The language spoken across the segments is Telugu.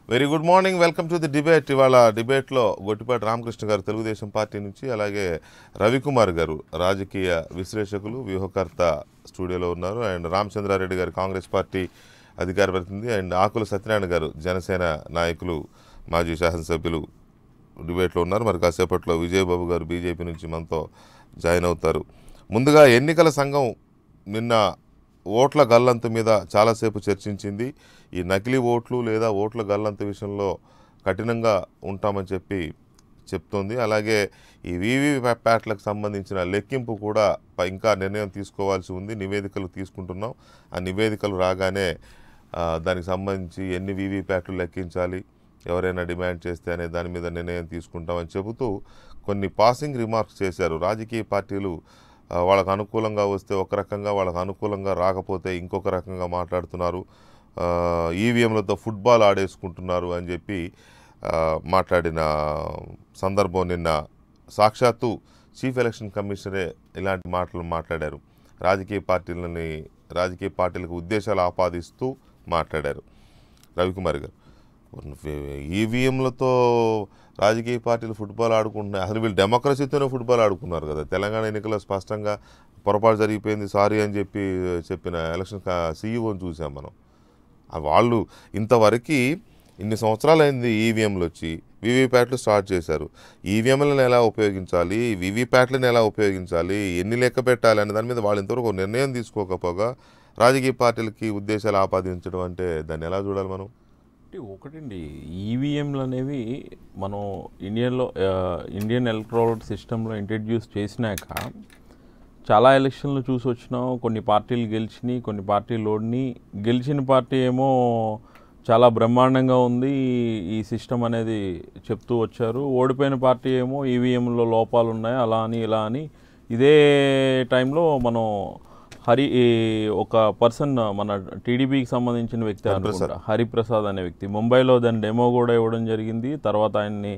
Very good morning. Welcome to the debate. ఇవాళ డిబేట్లో గొట్టిపాటి రామకృష్ణ గారు తెలుగుదేశం పార్టీ నుంచి, అలాగే రవికుమార్ గారు రాజకీయ విశ్లేషకులు, వ్యూహకర్త స్టూడియోలో ఉన్నారు. అండ్ రామచంద్రారెడ్డి గారు కాంగ్రెస్ పార్టీ అధికార ప్రతినిధి, అండ్ ఆకుల సత్యనారాయణ గారు జనసేన నాయకులు, మాజీ శాసనసభ్యులు డిబేట్లో ఉన్నారు. మరి కాసేపట్లో విజయబాబు గారు బీజేపీ నుంచి మనతో జాయిన్ అవుతారు. ముందుగా ఎన్నికల సంఘం నిన్న ఓట్ల గల్లంతు మీద చాలాసేపు చర్చించింది. ఈ నకిలీ ఓట్లు లేదా ఓట్ల గల్లంతు విషయంలో కఠినంగా ఉంటామని చెప్తోంది. అలాగే ఈ వీవీప్యాట్లకు సంబంధించిన లెక్కింపు కూడా ఇంకా నిర్ణయం తీసుకోవాల్సి ఉంది. నివేదికలు తీసుకుంటున్నాం. ఆ నివేదికలు రాగానే దానికి సంబంధించి ఎన్ని వీవీప్యాట్లు లెక్కించాలి, ఎవరైనా డిమాండ్ చేస్తే అనే దాని మీద నిర్ణయం తీసుకుంటామని చెబుతూ కొన్ని పాసింగ్ రిమార్క్స్ చేశారు. రాజకీయ పార్టీలు వాళ్ళకు అనుకూలంగా వస్తే ఒక రకంగా, వాళ్ళకు అనుకూలంగా రాకపోతే ఇంకొక రకంగా మాట్లాడుతున్నారు. ఈవీఎంలతో ఫుట్బాల్ ఆడేసుకుంటున్నారు అని చెప్పి మాట్లాడిన సందర్భం నిన్న సాక్షాత్తు చీఫ్ ఎలక్షన్ కమిషనరే ఇలాంటి మాటలు మాట్లాడారు. రాజకీయ పార్టీలకు ఉద్దేశాలు ఆపాదిస్తూ మాట్లాడారు రవికుమార్ గారు. ఈవీఎంలతో రాజకీయ పార్టీలు ఫుట్బాల్ ఆడుకుంటున్నాయి. అసలు వీళ్ళు డెమోక్రసీతోనే ఫుట్బాల్ ఆడుకున్నారు కదా. తెలంగాణ ఎన్నికల్లో స్పష్టంగా పొరపాటు జరిగిపోయింది, సారీ అని చెప్పిన ఎలక్షన్ సీఈఓని చూసాం మనం. వాళ్ళు ఇంతవరకు ఇన్ని సంవత్సరాలు అయింది ఈవీఎంలు వచ్చి, వీవీప్యాట్లు స్టార్ట్ చేశారు. ఈవీఎంలను ఎలా ఉపయోగించాలి, వీవీప్యాట్లను ఎలా ఉపయోగించాలి, ఎన్ని లెక్క పెట్టాలి అనే దాని మీద వాళ్ళు ఇంతవరకు నిర్ణయం తీసుకోకపోగా రాజకీయ పార్టీలకి ఉద్దేశాలు ఆపాదించడం అంటే దాన్ని ఎలా చూడాలి మనం? ఒకటండి, ఈవీఎంలు అనేవి మనం ఇండియన్ ఎలక్ట్రల్ సిస్టంలో ఇంట్రడ్యూస్ చేసినాక చాలా ఎలక్షన్లు చూసి వచ్చినాం. కొన్ని పార్టీలు గెలిచినాయి, కొన్ని పార్టీలు ఓడినాయి. గెలిచిన పార్టీ ఏమో చాలా బ్రహ్మాండంగా ఉంది ఈ సిస్టమ్ అనేది చెప్తూ వచ్చారు. ఓడిపోయిన పార్టీ ఏమో ఈవీఎంలో లోపాలు ఉన్నాయి, అలా అని ఇలా అని. ఇదే టైంలో మనం ఒక పర్సన్, మన టీడీపీకి సంబంధించిన వ్యక్తి అనుకుంటా, హరిప్రసాద్ అనే వ్యక్తి, ముంబైలో దాని డెమో కూడా ఇవ్వడం జరిగింది. తర్వాత ఆయన్ని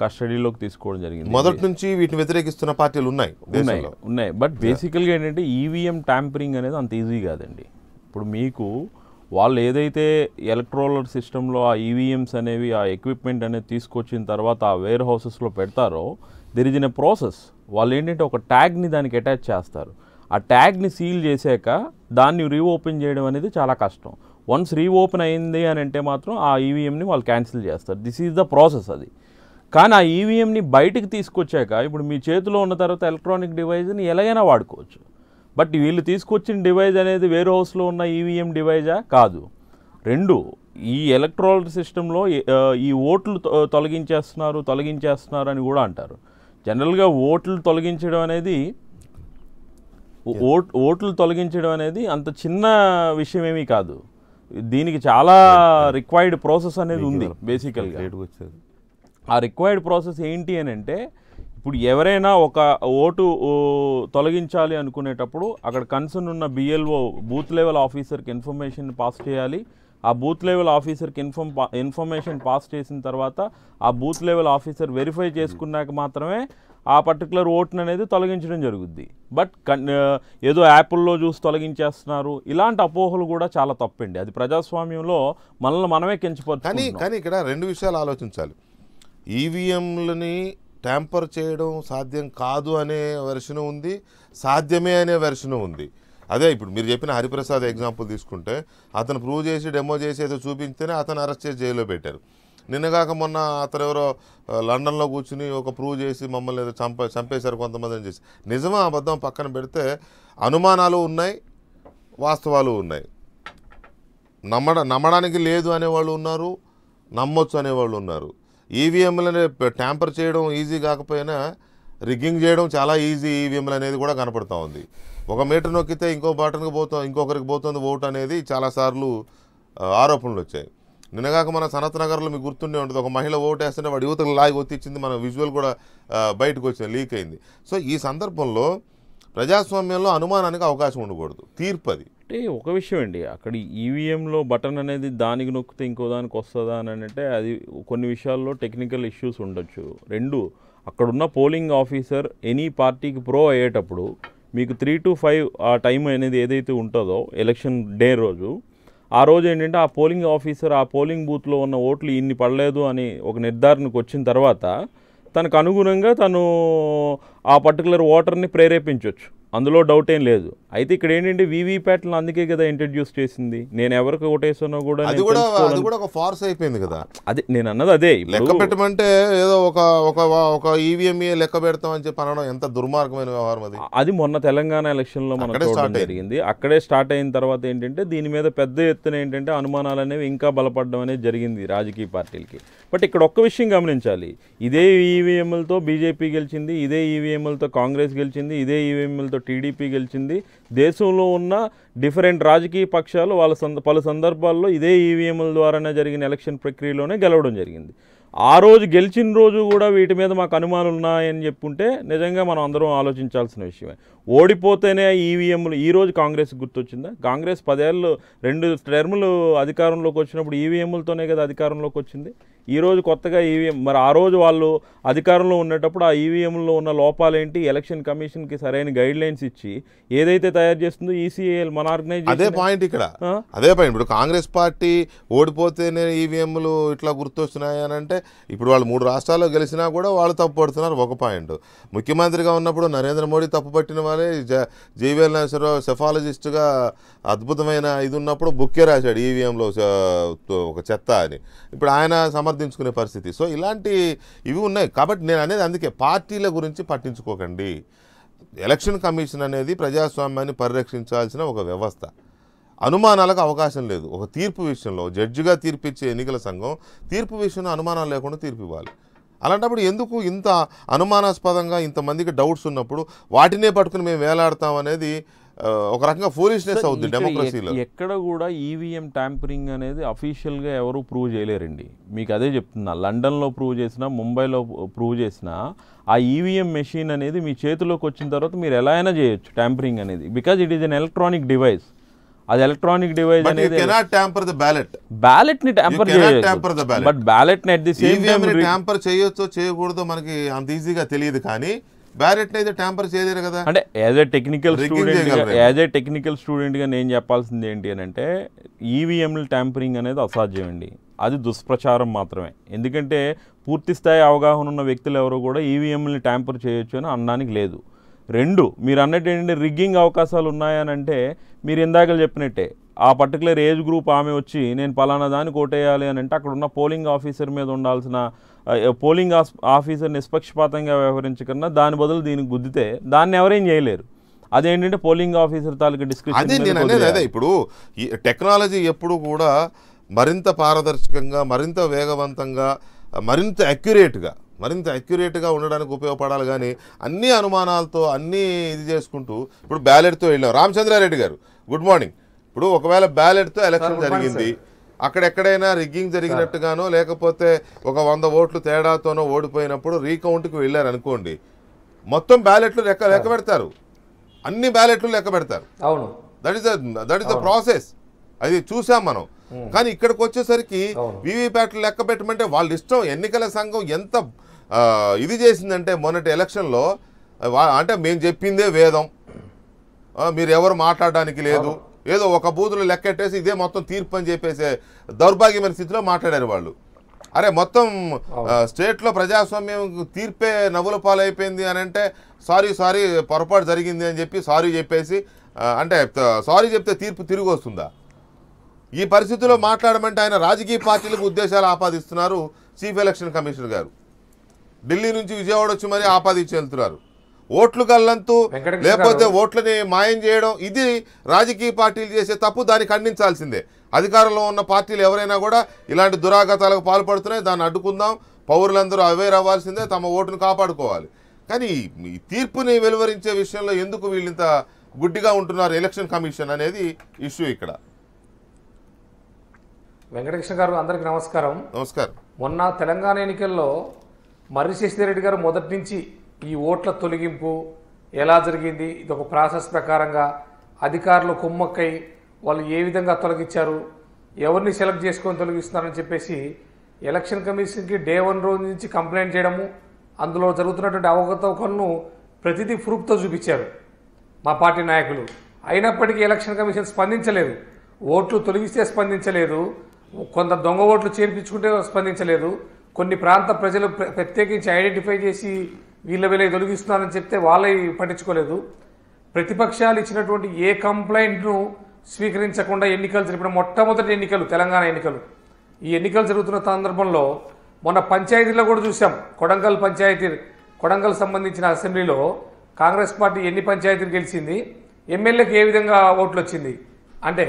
కస్టడీలోకి తీసుకోవడం జరిగింది. మొదటి నుంచి వీటిని వ్యతిరేకిస్తున్న పార్టీలు ఉన్నాయి. బట్ బేసికల్గా ఏంటంటే ఈవీఎం ట్యాంపరింగ్ అనేది అంత ఈజీ కాదండి. ఇప్పుడు మీకు వాళ్ళు ఏదైతే ఎలక్ట్రోలర్ సిస్టంలో ఆ ఈవీఎంస్ అనేవి, ఆ ఎక్విప్మెంట్ అనేది తీసుకొచ్చిన తర్వాత ఆ వేర్ హౌసెస్లో పెడతారో, there is in a process. వాళ్ళు ఏంటంటే ఒక ట్యాగ్ని దానికి అటాచ్ చేస్తారు. ఆ ట్యాగ్ని సీల్ చేశాక దాన్ని రీఓపెన్ చేయడం అనేది చాలా కష్టం. వన్స్ రీఓపెన్ అయింది అని అంటే మాత్రం ఆ ఈవీఎంని వాళ్ళు క్యాన్సిల్ చేస్తారు. దిస్ ఈజ్ ద ప్రాసెస్ అది. కానీ ఆ ఈవీఎంని బయటికి తీసుకొచ్చాక ఇప్పుడు మీ చేతిలో ఉన్న తర్వాత ఎలక్ట్రానిక్ డివైజ్ని ఎలాగైనా వాడుకోవచ్చు. బట్ వీళ్ళు తీసుకొచ్చిన డివైజ్ అనేది వేర్ హౌస్లో ఉన్న ఈవీఎం డివైజా కాదు. రెండు, ఈ ఎలక్ట్రానిక్ సిస్టంలో ఈ ఓట్లు తొలగించేస్తున్నారు అని కూడా అంటారు. జనరల్గా ఓట్లు తొలగించడం అనేది అంత చిన్న విషయం ఏమీ కాదు. దీనికి చాలా రిక్వైర్డ్ ప్రాసెస్ అనేది ఉంది బేసికల్గా. ఆ రిక్వైర్డ్ ప్రాసెస్ ఏంటి అని అంటే, ఇప్పుడు ఎవరైనా ఒక ఓటు తొలగించాలి అనుకునేటప్పుడు అక్కడ కన్సర్న్ ఉన్న బిఎల్ఓ, బూత్ లెవెల్ ఆఫీసర్కి ఇన్ఫర్మేషన్ పాస్ చేయాలి. ఆ బూత్ లెవెల్ ఆఫీసర్కి ఇన్ఫర్మేషన్ పాస్ చేసిన తర్వాత ఆ బూత్ లెవెల్ ఆఫీసర్ వెరిఫై చేసుకున్నాక మాత్రమే ఆ పర్టికులర్ ఓటును అనేది తొలగించడం జరుగుద్ది. బట్ ఏదో యాప్ల్లో చూసి తొలగించేస్తున్నారు, ఇలాంటి అపోహలు కూడా చాలా తప్పండి. అది ప్రజాస్వామ్యంలో మనమే కించపరుచుకుంటున్నాం. కానీ ఇక్కడ రెండు విషయాలు ఆలోచించాలి. ఈవీఎంలని ట్యాంపర్ చేయడం సాధ్యం కాదు అనే వెర్షన్ ఉంది, సాధ్యమే అనే వెర్షన్ ఉంది. అదే ఇప్పుడు మీరు చెప్పిన హరిప్రసాద్ ఎగ్జాంపుల్ తీసుకుంటే, అతను ప్రూవ్ చేసి డెమో చేసి ఏదో చూపించితేనే అతను అరెస్ట్ చేసి జైల్లో పెట్టారు. నిన్నగాక మొన్న అతను ఎవరో లండన్లో కూర్చుని ఒక ప్రూవ్ చేసి మమ్మల్ని ఏదో చంపేశారు కొంతమందిని చేసి. నిజమా అబద్ధం పక్కన పెడితే అనుమానాలు ఉన్నాయి, వాస్తవాలు ఉన్నాయి. నమ్మడానికి లేదు అనేవాళ్ళు ఉన్నారు, నమ్మొచ్చు అనేవాళ్ళు ఉన్నారు. ఈవీఎంలని ట్యాంపర్ చేయడం ఈజీ కాకపోయినా రిగ్గింగ్ చేయడం చాలా ఈజీ ఈవీఎంలు అనేది కూడా కనపడుతూ ఉంది. ఒక మీటర్ నొక్కితే ఇంకొకరికి పోతుంది ఓటు అనేది చాలాసార్లు ఆరోపణలు వచ్చాయి. నిన్నగాక మన సనత్ నగర్లో మీకు గుర్తుండే ఉంటుంది, ఒక మహిళ ఓటు వేస్తుంటే వాడు యువతకు లాగి ఒత్తిచ్చింది, మన విజువల్ కూడా బయటకు వచ్చింది, లీక్ అయింది. సో ఈ సందర్భంలో ప్రజాస్వామ్యంలో అనుమానానికి అవకాశం ఉండకూడదు, తీర్పు అది. అంటే ఒక విషయం అండి, అక్కడ ఈవీఎంలో బటన్ అనేది దానికి నొక్కితే ఇంకో దానికి వస్తుందా అని అంటే అది కొన్ని విషయాల్లో టెక్నికల్ ఇష్యూస్ ఉండొచ్చు. రెండు, అక్కడున్న పోలింగ్ ఆఫీసర్ ఎనీ పార్టీకి ప్రో అయ్యేటప్పుడు మీకు 3 to 5 ఆ టైం అనేది ఏదైతే ఉంటుందో ఎలక్షన్ డే రోజు, ఆ రోజు ఏంటంటే ఆ పోలింగ్ ఆఫీసర్ ఆ పోలింగ్ బూత్లో ఉన్న ఓట్లు ఇన్ని పడలేదు అని ఒక నిర్ధారణకు వచ్చిన తర్వాత తనకు అనుగుణంగా తను ఆ పర్టికులర్ ఓటర్ని ప్రేరేపించవచ్చు, అందులో డౌట్ ఏం లేదు. అయితే ఇక్కడ ఏంటంటే వీవీప్యాట్లను అందుకే కదా ఇంట్రడ్యూస్ చేసింది. నేను ఎవరికి ఓటేసానో కూడా అది కూడా ఒక ఫార్స్ అయిపోయింది కదా. అదే నేను అన్నది, అదే లెక్క పెట్టమంటే ఏదో ఒక ఈవీఎంఏ లెక్క పెడతామని చెప్పి అనడం ఎంత దుర్మార్గమైన వ్యవహారం అది. అది మొన్న తెలంగాణ ఎలక్షన్లో మనం చూడడం జరిగింది. అక్కడే స్టార్ట్ అయిన తర్వాత ఏంటంటే దీని మీద పెద్ద ఎత్తున ఏంటంటే అనుమానాలు అనేవి ఇంకా బలపడడం అనేది జరిగింది రాజకీయ పార్టీలకి. బట్ ఇక్కడ ఒక్క విషయం గమనించాలి, ఇదే ఈవీఎంలతో బీజేపీ గెలిచింది, ఇదే ఈవీఎంలతో కాంగ్రెస్ గెలిచింది, ఇదే ఈవీఎంలతో టీడీపీ గెలిచింది. దేశంలో ఉన్న డిఫరెంట్ రాజకీయ పక్షాలు వాళ్ళ పలు సందర్భాల్లో ఇదే ఈవీఎంల ద్వారానే జరిగిన ఎలక్షన్ ప్రక్రియలోనే గెలవడం జరిగింది. ఆ రోజు గెలిచిన రోజు కూడా వీటి మీద మాకు అనుమానాలు ఉన్నాయని చెప్పుంటే నిజంగా మనం అందరం ఆలోచించాల్సిన విషయమే. ఓడిపోతేనే ఈవీఎంలు ఈ రోజు కాంగ్రెస్ గుర్తొచ్చిందా? కాంగ్రెస్ 10 ఏళ్ళు 2 టర్ములు అధికారంలోకి వచ్చినప్పుడు ఈవీఎంలతోనే కదా అధికారంలోకి వచ్చింది. ఈరోజు కొత్తగా ఈవీఎం, మరి ఆ రోజు వాళ్ళు అధికారంలో ఉండేటప్పుడు ఆ ఈవీఎంలో ఉన్న లోపాలేంటి, ఎలక్షన్ కమిషన్కి సరైన గైడ్ లైన్స్ ఇచ్చి ఏదైతే తయారు చేస్తుందో ఈసీఐఎల్ మన ఆర్గనైజేషన్. అదే పాయింట్ ఇక్కడ, అదే పాయింట్. ఇప్పుడు కాంగ్రెస్ పార్టీ ఓడిపోతేనే ఈవీఎంలు ఇట్లా గుర్తొస్తున్నాయి అని అంటే ఇప్పుడు వాళ్ళు 3 రాష్ట్రాల్లో గెలిచినా కూడా వాళ్ళు తప్పు పడుతున్నారు. ఒక పాయింట్, ముఖ్యమంత్రిగా ఉన్నప్పుడు నరేంద్ర మోడీ తప్పు పట్టిన వాళ్ళే. జేవీఎల్ నాగేశ్వరరావు సెఫాలజిస్ట్గా అద్భుతమైన ఇది ఉన్నప్పుడు బుక్కే రాశాడు ఈవీఎంలో ఒక చెత్త అని. ఇప్పుడు ఆయన సమర్థించుకునే పరిస్థితి. సో ఇలాంటి ఇవి ఉన్నాయి. కాబట్టి నేను అనేది అందుకే పార్టీల గురించి పట్టించుకోకండి. ఎలక్షన్ కమిషన్ అనేది ప్రజాస్వామ్యాన్ని పరిరక్షించాల్సిన ఒక వ్యవస్థ. అనుమానాలకు అవకాశం లేదు. ఒక తీర్పు విషయంలో జడ్జిగా తీర్పిచ్చే ఎన్నికల సంఘం తీర్పు విషయంలో అనుమానాలు లేకుండా తీర్పు ఇవ్వాలి. అలాంటప్పుడు ఎందుకు ఇంత అనుమానాస్పదంగా ఇంతమందికి డౌట్స్ ఉన్నప్పుడు వాటినే పట్టుకుని మేము వేలాడతాం అనేది ఒక రకంగా ఫూలిష్నెస్ అవుద్ది డెమోక్రసీలో. ఎక్కడ కూడా ఈవీఎం ట్యాంపరింగ్ అనేది అఫీషియల్గా ఎవరు ప్రూవ్ చేయలేరండి. మీకు అదే చెప్తున్నా, లండన్లో ప్రూవ్ చేసినా, ముంబైలో ప్రూవ్ చేసినా ఆ ఈవీఎం మెషిన్ అనేది మీ చేతిలోకి వచ్చిన తర్వాత మీరు ఎలా అయినా చేయొచ్చు ట్యాంపరింగ్ అనేది, because it is an electronic device. అది ఎలక్ట్రానిక్ డివైస్ అనేది బ్యాలెట్ ని ట్యాంపర్ చేయొచ్చు, బట్ బ్యాలెట్ ని at the same time tamper చేయొచ్చో చేయకూడదో మనకి అంత ఈజీగా తెలియదు. కానీ బ్యాలెట్ అయితే ట్యాంపర్ చేయలేరు కదా. అంటే యాజ్ ఏ టెక్నికల్ స్టూడెంట్గా నేను చెప్పాల్సింది ఏంటి అని అంటే ఈవీఎంల ట్యాంపరింగ్ అనేది అసాధ్యం అండి. అది దుష్ప్రచారం మాత్రమే. ఎందుకంటే పూర్తి స్థాయి అవగాహన ఉన్న వ్యక్తులు ఎవరు కూడా ఈవీఎంని ట్యాంపర్ చేయొచ్చు అని అనడానికి లేదు. 2, మీరు అన్నట్టు ఏంటంటే రిగ్గింగ్ అవకాశాలు ఉన్నాయనంటే మీరు ఇందాక చెప్పినట్టే ఆ పర్టికులర్ ఏజ్ గ్రూప్ ఆమె వచ్చి నేను పలానా దానికి ఓటేయాలి అని అంటే అక్కడ ఉన్న పోలింగ్ ఆఫీసర్ మీద ఉండాల్సిన పోలింగ్ ఆఫీసర్ నిష్పక్షపాతంగా వ్యవహరించకన్నా దాని బదులు దీనికి గుద్దితే దాన్ని ఎవరేం చేయలేరు. అదేంటంటే పోలింగ్ ఆఫీసర్ తాలూకు డిస్క్రిప్షన్. ఇప్పుడు ఈ టెక్నాలజీ ఎప్పుడు కూడా మరింత పారదర్శకంగా, మరింత వేగవంతంగా, మరింత అక్యురేట్గా ఉండడానికి ఉపయోగపడాలి. కానీ అన్ని అనుమానాలతో అన్నీ ఇది చేసుకుంటూ ఇప్పుడు బ్యాలెట్తో వెళ్ళాం. రామచంద్రారెడ్డి గారు గుడ్ మార్నింగ్. ఇప్పుడు ఒకవేళ బ్యాలెట్తో ఎలక్షన్ జరిగింది, అక్కడెక్కడైనా రిగ్గింగ్ జరిగినట్టుగానో లేకపోతే ఒక 100 ఓట్లు తేడాతోనో ఓడిపోయినప్పుడు రీకౌంట్కి వెళ్ళారు అనుకోండి, మొత్తం బ్యాలెట్లు లెక్క పెడతారు, అన్ని బ్యాలెట్లు లెక్క పెడతారు. అవును, దట్ ఈస్ ద ప్రాసెస్. అది చూసాం మనం. కానీ ఇక్కడికి వచ్చేసరికి వీవీప్యాట్లు లెక్క పెట్టమంటే వాళ్ళ ఇష్టం. ఎన్నికల సంఘం ఎంత ఇది చేసిందంటే మొన్నటి ఎలక్షన్లో అంటే మేము చెప్పిందే వేదం, మీరు ఎవరు మాట్లాడడానికి లేదు, ఏదో ఒక బూతులు లెక్కెట్టేసి ఇదే మొత్తం తీర్పు అని చెప్పేసే దౌర్భాగ్యమైన స్థితిలో మాట్లాడారు వాళ్ళు. అరే మొత్తం స్టేట్లో ప్రజాస్వామ్యం తీర్పే నవ్వుల పాలైపోయింది అని అంటే సారీ పొరపాటు జరిగింది అని చెప్పి సారీ చెప్పేసి అంటే సారీ చెప్తే తీర్పు తిరిగి వస్తుందా? ఈ పరిస్థితుల్లో మాట్లాడమంటే ఆయన రాజకీయ పార్టీలకు ఉద్దేశాలు ఆపాదిస్తున్నారు. చీఫ్ ఎలక్షన్ కమిషనర్ గారు ఢిల్లీ నుంచి విజయవాడ వచ్చి మరీ ఆపాదించి వెళ్తున్నారు. ఓట్లు గల్లంతు లేకపోతే ఓట్లని మాయం చేయడం, ఇది రాజకీయ పార్టీలు చేసే తప్పు. దాన్ని ఖండించాల్సిందే. అధికారంలో ఉన్న పార్టీలు ఎవరైనా కూడా ఇలాంటి దురాఘాతాలకు పాల్పడుతున్నాయి, దాన్ని అడ్డుకుందాం. పౌరులందరూ అవేర్ అవ్వాల్సిందే, తమ ఓటును కాపాడుకోవాలి. కానీ ఈ తీర్పుని వెలువరించే విషయంలో ఎందుకు వీళ్ళింత గుడ్డిగా ఉంటున్నారు ఎలక్షన్ కమిషన్ అనేది ఇష్యూ ఇక్కడ. వెంకటకృష్ణ గారు అందరికీ నమస్కారం. నమస్కారం. మొన్న తెలంగాణ ఎన్నికల్లో మర్రి శశిధర్రెడ్డి గారు మొదటి నుంచి ఈ ఓట్ల తొలగింపు ఎలా జరిగింది, ఇది ఒక ప్రాసెస్ ప్రకారంగా అధికారులు కుమ్మక్కై వాళ్ళు ఏ విధంగా తొలగించారు, ఎవరిని సెలెక్ట్ చేసుకొని తొలగిస్తున్నారని చెప్పేసి ఎలక్షన్ కమిషన్కి డే 1 రోజు నుంచి కంప్లైంట్ చేయడము, అందులో జరుగుతున్నటువంటి అవకతవకలను ప్రతిదీ ప్రూఫ్తో చూపించారు మా పార్టీ నాయకులు. అయినప్పటికీ ఎలక్షన్ కమిషన్ స్పందించలేదు. ఓట్లు తొలగిస్తే స్పందించలేదు, కొంత దొంగ ఓట్లు చేర్పించుకుంటే స్పందించలేదు, కొన్ని ప్రాంత ప్రజలు ప్రత్యేకించి ఐడెంటిఫై చేసి వీళ్ళ తొలగిస్తున్నారని చెప్తే వాళ్ళే పట్టించుకోలేదు. ప్రతిపక్షాలు ఇచ్చినటువంటి ఏ కంప్లైంట్ను స్వీకరించకుండా ఎన్నికలు జరిపిన మొట్టమొదటి ఎన్నికలు తెలంగాణ ఎన్నికలు. ఈ ఎన్నికలు జరుగుతున్న సందర్భంలో మొన్న పంచాయతీలో కూడా చూసాం. కొడంగల్ సంబంధించిన అసెంబ్లీలో కాంగ్రెస్ పార్టీ ఎన్ని పంచాయతీలు గెలిచింది, ఎమ్మెల్యేకి ఏ విధంగా ఓట్లు వచ్చింది అంటే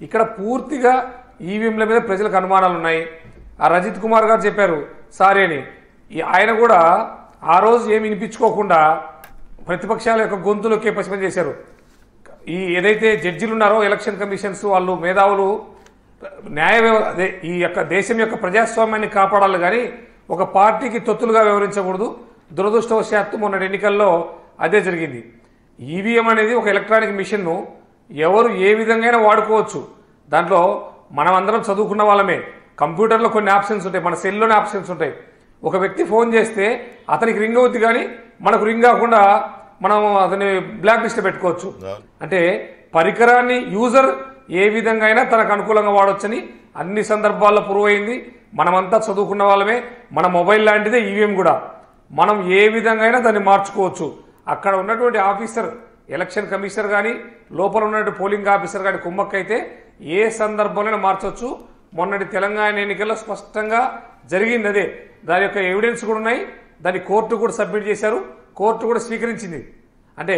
ఇక్కడ పూర్తిగా ఈవీఎంల మీద ప్రజలకు అనుమానాలు ఉన్నాయి. ఆ రజిత్ కుమార్ గారు చెప్పారు సారీ అని. ఆయన కూడా ఆ రోజు ఏమి వినిపించుకోకుండా ప్రతిపక్షాల యొక్క గొంతులోకే పసిమని చేశారు. ఈ ఏదైతే జడ్జిలు ఉన్నారో ఎలక్షన్ కమిషన్స్ వాళ్ళు మేధావులు అదే ఈ యొక్క దేశం యొక్క ప్రజాస్వామ్యాన్ని కాపాడాలి కానీ ఒక పార్టీకి తొత్తులుగా వ్యవహరించకూడదు. దురదృష్టవశాత్తు మొన్న ఎన్నికల్లో అదే జరిగింది. ఈవీఎం అనేది ఒక ఎలక్ట్రానిక్ మిషన్ను ఎవరు ఏ విధంగా వాడుకోవచ్చు. దాంట్లో మనం అందరం చదువుకున్న వాళ్ళమే. కంప్యూటర్లో కొన్ని ఆప్షన్స్ ఉంటాయి, మన సెల్లోనే ఆప్షన్స్ ఉంటాయి. ఒక వ్యక్తి ఫోన్ చేస్తే అతనికి రింగ్ అవుద్ది కానీ మనకు రింగ్ కాకుండా మనం అతని బ్లాక్ లిస్ట్ పెట్టుకోవచ్చు. అంటే పరికరాన్ని యూజర్ ఏ విధంగా అయినా తనకు అనుకూలంగా వాడొచ్చని అన్ని సందర్భాల్లో ప్రూవ్ అయింది. మనమంతా చదువుకున్న వాళ్ళమే. మన మొబైల్ లాంటిదే ఈవీఎం కూడా. మనం ఏ విధంగా అయినా దాన్ని మార్చుకోవచ్చు. అక్కడ ఉన్నటువంటి ఆఫీసర్ ఎలక్షన్ కమిషనర్ కానీ లోపల ఉన్నటువంటి పోలింగ్ ఆఫీసర్ కానీ కుమ్మక్కైతే ఏ సందర్భంలోనే మార్చవచ్చు. మొన్నటి తెలంగాణ ఎన్నికల్లో స్పష్టంగా జరిగింది అదే. దాని యొక్క ఎవిడెన్స్ కూడా ఉన్నాయి. దాన్ని కోర్టు కూడా సబ్మిట్ చేశారు, కోర్టు కూడా స్వీకరించింది. అంటే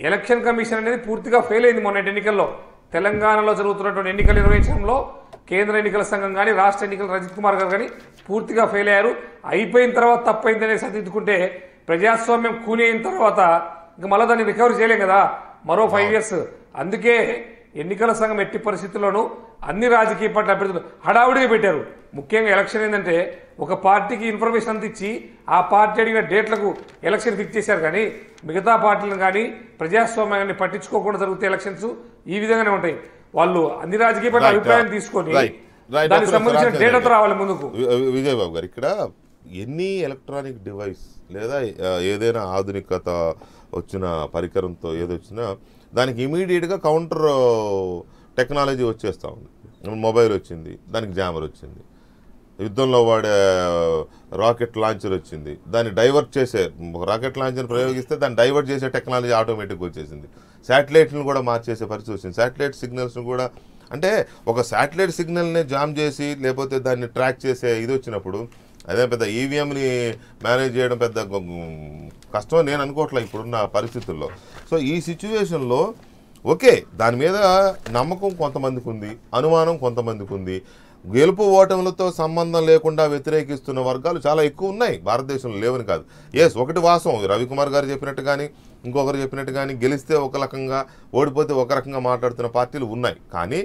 ఎలక్షన్ కమిషన్ అనేది పూర్తిగా ఫెయిల్ అయింది మొన్నటి ఎన్నికల్లో. తెలంగాణలో జరుగుతున్నటువంటి ఎన్నికల నిర్వహించడంలో కేంద్ర ఎన్నికల సంఘం కానీ రాష్ట్ర ఎన్నికల రజిత్ కుమార్ గారు కానీ పూర్తిగా ఫెయిల్ అయ్యారు. అయిపోయిన తర్వాత తప్పైందనే సరిదిద్దుకుంటే ప్రజాస్వామ్యం కూని అయిన తర్వాత ఇంకా మళ్ళీ దాన్ని రికవరీ చేయలేం కదా, మరో 5 years. అందుకే ఎన్నికల సంఘం ఎట్టి పరిస్థితుల్లోనూ అన్ని రాజకీయ పార్టీల అభ్యర్థులు హడావుడిగా పెట్టారు. ముఖ్యంగా ఎలక్షన్ ఏంటంటే ఒక పార్టీకి ఇన్ఫర్మేషన్ అంత ఇచ్చి ఆ పార్టీ అడిగిన డేట్లకు ఎలక్షన్ ఫిక్స్ చేశారు కానీ మిగతా పార్టీలను కానీ ప్రజాస్వామ్యాన్ని పట్టించుకోకుండా జరిగితే ఎలక్షన్స్ ఈ విధంగానే ఉంటాయి. వాళ్ళు అన్ని రాజకీయ పార్టీల అభిప్రాయం తీసుకొని దానికి సంబంధించిన డేటాతో రావాలి ముందుకు. విజయ్ బాబు గారు, ఇక్కడ ఎన్ని ఎలక్ట్రానిక్ డివైస్ లేదా ఏదైనా ఆధునికత వచ్చిన పరికరంతో ఏదొచ్చినా దానికి ఇమీడియట్గా కౌంటర్ టెక్నాలజీ వచ్చేస్తూ ఉంది. మొబైల్ వచ్చింది, దానికి జామర్ వచ్చింది. యుద్ధంలో వాడే రాకెట్ లాంచర్ వచ్చింది, దాన్ని డైవర్ట్ చేసే రాకెట్ లాంచర్ ప్రయోగిస్తే దాన్ని డైవర్ట్ చేసే టెక్నాలజీ ఆటోమేటిక్గా వచ్చేసింది. శాటిలైట్లను కూడా మార్చేసే పరిస్థితి వచ్చింది. శాటిలైట్ సిగ్నల్స్ను కూడా అంటే ఒక శాటిలైట్ సిగ్నల్ని జామ్ చేసి లేకపోతే దాన్ని ట్రాక్ చేసే ఇది వచ్చినప్పుడు అదే పెద్ద ఈవీఎంని మేనేజ్ చేయడం పెద్ద కష్టం నేను అనుకోవట్లే ఇప్పుడున్న పరిస్థితుల్లో. సో ఈ సిచ్యువేషన్లో ఓకే, దాని మీద నమ్మకం కొంతమందికి ఉంది, అనుమానం కొంతమందికి ఉంది. గెలుపు ఓటములతో సంబంధం లేకుండా వ్యతిరేకిస్తున్న వర్గాలు చాలా ఎక్కువ ఉన్నాయి భారతదేశంలో, లేవని కాదు. ఒకటి వాస్తవం, రవికుమార్ గారు చెప్పినట్టు కానీ ఇంకొకరు చెప్పినట్టు కానీ గెలిస్తే ఒక రకంగా ఓడిపోతే ఒక రకంగా మాట్లాడుతున్న పార్టీలు ఉన్నాయి. కానీ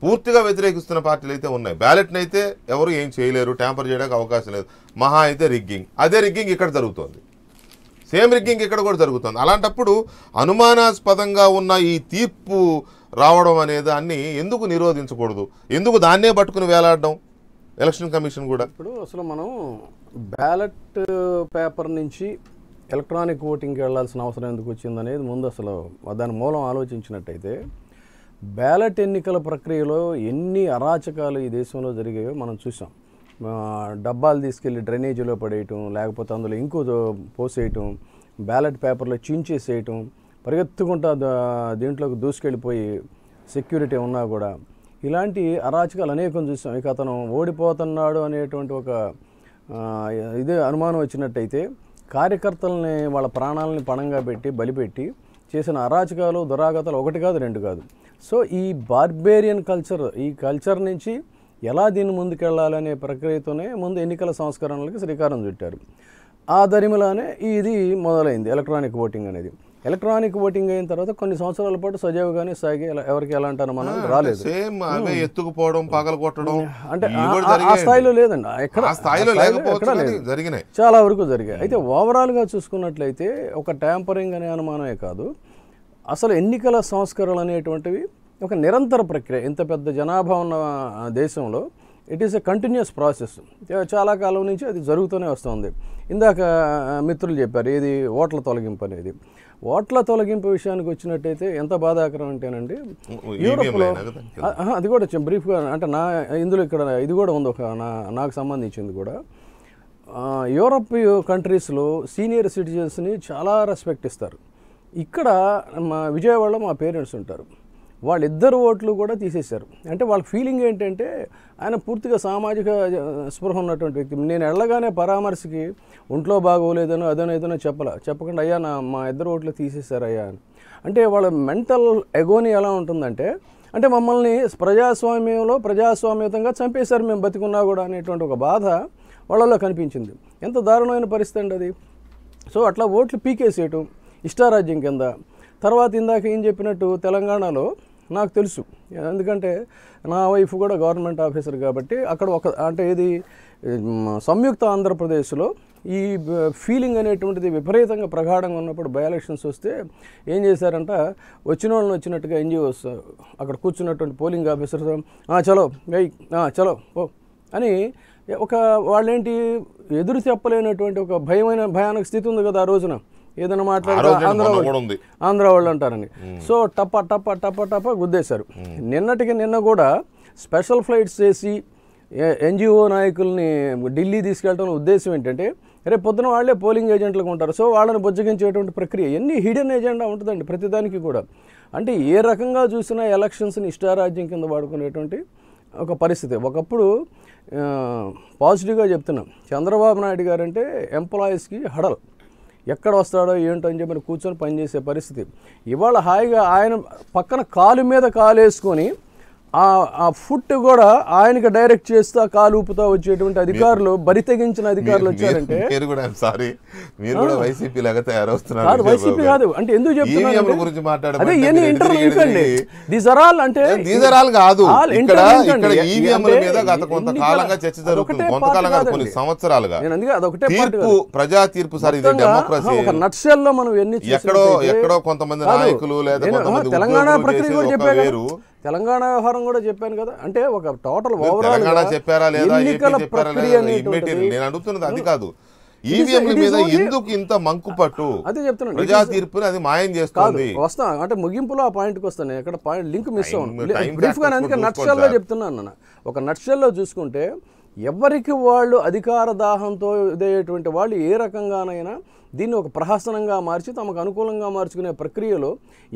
పూర్తిగా వ్యతిరేకిస్తున్న పార్టీలు అయితే ఉన్నాయి. బ్యాలెట్ని అయితే ఎవరు ఏం చేయలేరు, ట్యాంపర్ చేయడానికి అవకాశం లేదు. మహా అయితే రిగ్గింగ్, అదే రిగ్గింగ్ ఇక్కడ జరుగుతోంది, సేమ్ రిగ్గింగ్ ఇక్కడ కూడా జరుగుతుంది. అలాంటప్పుడు అనుమానాస్పదంగా ఉన్న ఈ తీర్పు రావడం అనేది దాన్ని ఎందుకు నిరోధించకూడదు? ఎందుకు దాన్నే పట్టుకుని వేలాడడం ఎలక్షన్ కమిషన్ కూడా? ఇప్పుడు అసలు మనం బ్యాలెట్ పేపర్ నుంచి ఎలక్ట్రానిక్ ఓటింగ్కి వెళ్లాల్సిన అవసరం ఎందుకు వచ్చిందనేది ముందు అసలు దాని మూలం ఆలోచించినట్టయితే బ్యాలెట్ ఎన్నికల ప్రక్రియలో ఎన్ని అరాచకాలు ఈ దేశంలో జరిగాయో మనం చూసాం. డబ్బాలు తీసుకెళ్ళి డ్రైనేజీలో పడేయటం, లేకపోతే అందులో ఇంకో పోసేయటం, బ్యాలెట్ పేపర్లో చించేసేయటం, పరిగెత్తుకుంటా దీంట్లోకి దూసుకెళ్ళిపోయి సెక్యూరిటీ ఉన్నా కూడా ఇలాంటి అరాచకాలు అనేకం చూసాం. ఇక అతను ఓడిపోతున్నాడు అనేటువంటి ఒక ఇదే అనుమానం వచ్చినట్టయితే కార్యకర్తలని వాళ్ళ ప్రాణాలని పణంగా పెట్టి బలిపెట్టి చేసిన అరాచకాలు దురాగతాలు ఒకటి కాదు రెండు కాదు. సో ఈ బార్బేరియన్ కల్చర్, ఈ కల్చర్ నుంచి ఎలా దీన్ని ముందుకెళ్ళాలనే ప్రక్రియతోనే ముందు ఎన్నికల సంస్కరణలకు శ్రీకారం చుట్టారు. ఆ దరిమిలానే ఇది మొదలైంది ఎలక్ట్రానిక్ ఓటింగ్ అనేది. ఎలక్ట్రానిక్ ఓటింగ్ అయిన తర్వాత కొన్ని సంవత్సరాల పాటు సజావుగానే సాగి ఎవరికి ఎలాంటి అనుమానం రాలేదు. ఎత్తుకుపోవడం, పగల కొట్టడం అంటే ఆ స్థాయిలో లేదండి, ఎక్కడ లేదు, చాలా వరకు జరిగాయి. అయితే ఓవరాల్గా చూసుకున్నట్లయితే ఒక ట్యాంపరింగ్ అనే అనుమానమే కాదు, అసలు ఎన్నికల సంస్కరణలు అనేటువంటివి ఒక నిరంతర ప్రక్రియ. ఇంత పెద్ద జనాభా ఉన్న దేశంలో it is a continuous process. చాలా కాలం నుంచి అది జరుగుతూనే వస్తుంది. ఇందాక మిత్రులు చెప్పారు ఏది ఓట్ల తొలగింపు అనేది. ఓట్ల తొలగింపు విషయానికి వచ్చినట్టయితే ఎంత బాధాకరం అంటేనండి, యూరోప్లో అది కూడా బ్రీఫ్గా అంటే ఇందులో ఇక్కడ ఇది కూడా ఉంది, నాకు సంబంధించింది కూడా. యూరోప్ కంట్రీస్లో సీనియర్ సిటిజన్స్ని చాలా రెస్పెక్ట్ ఇస్తారు. ఇక్కడ విజయవాడలో మా పేరెంట్స్ ఉంటారు, వాళ్ళిద్దరు ఓట్లు కూడా తీసేశారు. అంటే వాళ్ళ ఫీలింగ్ ఏంటంటే ఆయన పూర్తిగా సామాజిక స్పృహ ఉన్నటువంటి వ్యక్తి. నేను వెళ్ళగానే పరామర్శకి ఒంట్లో బాగోలేదనో అదనో ఏదైనా చెప్పకుండా అయ్యా మా ఇద్దరు ఓట్లు తీసేశారు అయ్యా అని. అంటే వాళ్ళ మెంటల్ ఎగోని ఎలా ఉంటుందంటే, అంటే మమ్మల్ని ప్రజాస్వామ్యతంగా చంపేశారు మేము బతికున్నా కూడా అనేటువంటి ఒక బాధ వాళ్ళలో కనిపించింది. ఎంత దారుణమైన పరిస్థితి అండి అది. సో అట్లా ఓట్లు పీకేసేయటం ఇష్టారాజ్యం కింద. తర్వాత ఇందాక ఏం చెప్పినట్టు తెలంగాణలో నాకు తెలుసు, ఎందుకంటే నా వైఫ్ కూడా గవర్నమెంట్ ఆఫీసర్ కాబట్టి అక్కడ అంటే ఇది సంయుక్త ఆంధ్రప్రదేశ్లో ఈ ఫీలింగ్ అనేటువంటిది విపరీతంగా ప్రగాఢంగా ఉన్నప్పుడు బై ఎలక్షన్స్ వస్తే ఏం చేశారంట, వచ్చిన వాళ్ళని వచ్చినట్టుగా ఎన్జిఓస్ అక్కడ కూర్చున్నటువంటి పోలింగ్ ఆఫీసర్స్ చలో చలో ఓ అని వాళ్ళేంటి ఎదురు చెప్పలేనటువంటి ఒక భయానక స్థితి ఉంది కదా ఆ రోజున. ఏదైనా మాట్లాడితే ఆంధ్ర వాళ్ళు అంటారని. సో టప్ప గుద్దేశారు. నిన్న కూడా స్పెషల్ ఫ్లైట్స్ చేసి ఎన్జిఓ నాయకుల్ని ఢిల్లీ తీసుకెళ్ళడం ఉద్దేశం ఏంటంటే రేపు పొద్దున వాళ్ళే పోలింగ్ ఏజెంట్లుగా ఉంటారు. సో వాళ్ళని బుజ్జగించేటువంటి ప్రక్రియ ఎన్ని హిడెన్ ఎజెండా ఉంటుందండి ప్రతిదానికి కూడా. అంటే ఏ రకంగా చూసినా ఎలక్షన్స్ని ఇష్టారాజ్యం కింద వాడుకునేటువంటి ఒక పరిస్థితి. ఒకప్పుడు పాజిటివ్గా చెప్తున్నాం, చంద్రబాబు నాయుడు గారు అంటే ఎంప్లాయీస్కి హడల్, ఎక్కడ వస్తాడో ఏంటో అని చెప్పి కూర్చొని పనిచేసే పరిస్థితి. ఇవాళ హాయిగా ఆయన పక్కన కాలు మీద కాలు వేసుకొని ఆ ఫుట్ కూడా ఆయనకి డైరెక్ట్ చేస్తూ కాలు ఊపుతా వచ్చేటువంటి అధికారులు, బరి తెగించిన అధికారులు వచ్చారంటే కాదు వైసీపీ కాదు. అంటే ఎందుకు చెప్తున్నారు అదే ఎన్ని ఇంటర్లింక్ అండి, దీస్ ఆర్ ఆల్ అంటే అదొకటే ప్రజా తీర్పు ఒక నట్షెల్లో మనం ఎన్ని ఎక్కడో కొంతమంది నాయకులు లేదా తెలంగాణ ప్రక్రియ కూడా చెప్పారు, తెలంగాణ వ్యవహారం కూడా చెప్పాను కదా. అంటే ఒక టోటల్ ఓవరాల్ చెప్పారా లేదా ఎన్నికల ప్రక్రియ నేను అడుగుతున్నది అది కాదు. ఈవీఎంల మీద ఎందుకు ఇంత మంకుపట్టు? అదే చెప్తున్నాను, ప్రజా తీర్పుని అది మాయం చేస్తుంది. వస్తా అంటే ముగింపులో ఆ పాయింట్కి వస్తాను, ఇక్కడ పాయింట్ లింక్ మిస్ అవును బ్రీఫ్గా. అందుకే నట్షెల్లో చెప్తున్నాను అన్న. ఒక నట్షెల్లో చూసుకుంటే ఎవరికి వాళ్ళు అధికార దాహంతో ఇదయ్యేటువంటి వాళ్ళు ఏ రకంగానైనా దీన్ని ఒక ప్రహసనంగా మార్చి తమకు అనుకూలంగా మార్చుకునే ప్రక్రియలో